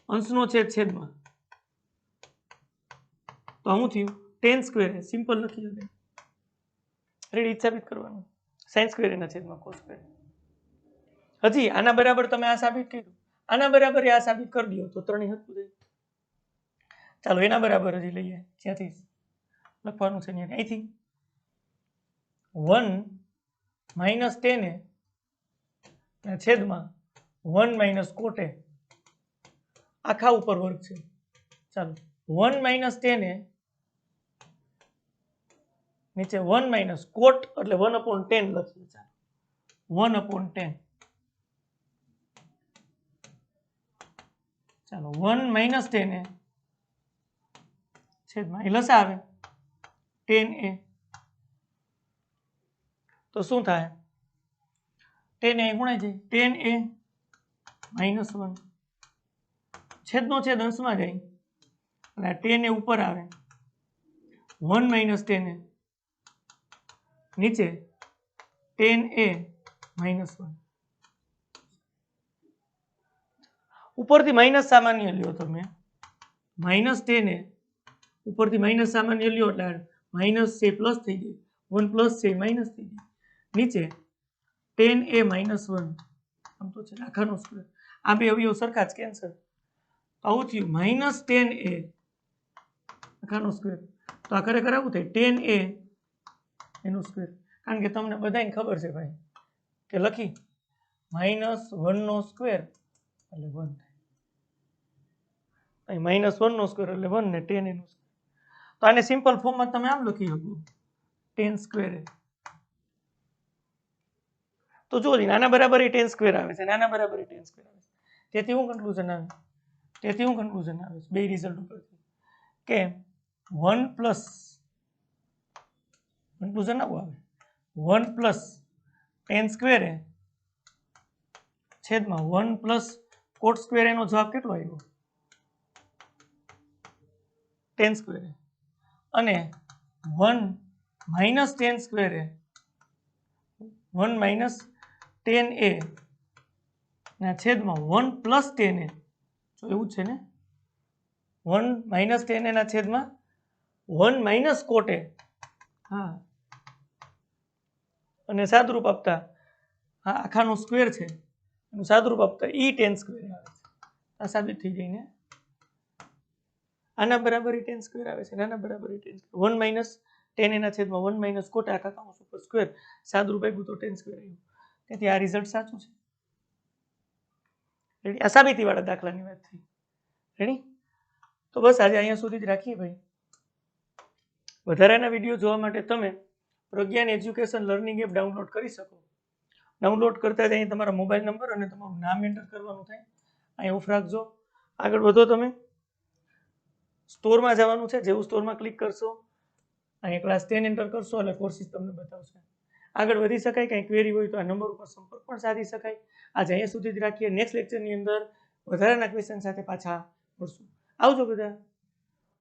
Speaker 1: અંશનો છેદ છેદમાં. તો શું થયું? tan સ્ક્વેર એ સિમ્પલ લખી દે. રેડી સાબિત કરવાનું. sin સ્ક્વેર એના છેદમાં cos સ્ક્વેર. હજી આના બરાબર તમે આ સાબિત કર્યું, આના બરાબર આ સાબિત કરી દો તો ત્રણેય હતું જાય. ચાલો એના બરાબર હજી લઈએ, જ્યાંથી લખવાનું છે અહીંથી 1 માઇનસ ટેન એ છેદમાં 1 માઇનસ કોટ એ આખા ઉપર વર્ગ છે. ચાલો 1 માઇનસ ટેન એ નીચે 1 માઇનસ કોટ એટલે 1/10 લખીએ. ચાલો 1/10. ચાલો 1 માઇનસ ટેન એ છેદમાં એ લસા આવે 10a તો શું થાય? 10a ગુણાય જાય 10a માઇનસ 1 છેદનો છેદ અંશમાં જાય એટલે 10a ઉપર આવે 1 માઇનસ 10a નીચે 10a માઇનસ 1 ઉપરથી માઇનસ સામાન્ય લ્યો તમે માઇનસ 10a ઉપરથી માઇનસ સામાન્ય લ્યો એટલે માઇનસ છે પ્લસ થઈ જાય 1 પ્લસ છે માઇનસ થઈ જાય નીચે 10a માઇનસ 1 આમ તો છે આખાનો સ્ક્વેર આ બે અવયવ સરખા જ કેન્સલ આવું થયું માઇનસ 10a આખાનો સ્ક્વેર તો આ ખરેખર આવું થાય 10a એનો સ્ક્વેર કારણ કે તમને બધાને ખબર છે ભાઈ કે લખી માઇનસ 1 નો સ્ક્વેર એટલે 1 થાય અહીં માઇનસ 1 નો સ્ક્વેર એટલે 1 ને 10a નો સ્ક્વેર તો આને સિમ્પલ ફોર્મમાં તમે આમ લખી શકો 10 સ્ક્વેર તો જો નાના બરાબર 10 સ્ક્વેર આવે છે નાના બરાબર 10 સ્ક્વેર આવે છે તેથી હું કન્ક્લુઝન આવે બે રિઝલ્ટ ઉપરથી કે 1 પ્લસ કન્ક્લુઝન આવું આવે 1 પ્લસ 10 સ્ક્વેર એ છેદમાં 1 પ્લસ કોટ સ્ક્વેર એનો જવાબ કેટલો આવ્યો 10 સ્ક્વેર અને 1 minus 10 square A 1 minus 10a ના છેદમાં 1 પ્લસ 10a જો એવું છે ને 1 માઇનસ 10a ના છેદમાં 1 માઇનસ કોટ એ હા અને સાદરૂપ આપતા હા આખાનો સ્ક્વેર છે એનું સાદરૂપ આપતા ઈ 10 સ્ક્વેર આવે છે આ સાબિત થઈ જાય ને આના બરાબર 10 સ્ક્વેર આવે છે નાના બરાબર 10 સ્ક્વેર 1 માઇનસ 10 ના છેદમાં 1 માઇનસ કોટ આખા કાઉન્સ ઉપર સ્ક્વેર સાદરૂપ આપ્યું તો 10 સ્ક્વેર આવ્યું તેથી આ રિઝલ્ટ સાચું છે રેડી આ સાબિતી વાળા દાખલાની વાત થઈ રેડી તો બસ આજે અહીંયા સુધી જ રાખીએ ભાઈ વધારાના વિડીયો જોવા માટે તમે Pragyan education learning app download કરી શકો ડાઉનલોડ કરતા જ અહીં તમારા મોબાઈલ નંબર અને તમારું નામ એન્ટર કરવાનું થાય અહીં ઓફ રાખજો આગળ વધો તમે સ્ટોરમાં જવાનું છે જેવું સ્ટોરમાં ક્લિક કરશો અહીં ક્લાસ 10 એન્ટર કરશો એટલે કોર્સિસ તમને બતાવશે આગળ વધી શકાય કંઈ ક્વેરી હોય તો આ નંબર ઉપર સંપર્ક પણ સાધી શકાય આજે અહીંયા સુધી જ રાખીએ નેક્સ્ટ લેક્ચરની અંદર વધારાના ક્વેશ્ચન સાથે પાછા મળશું આવજો બધા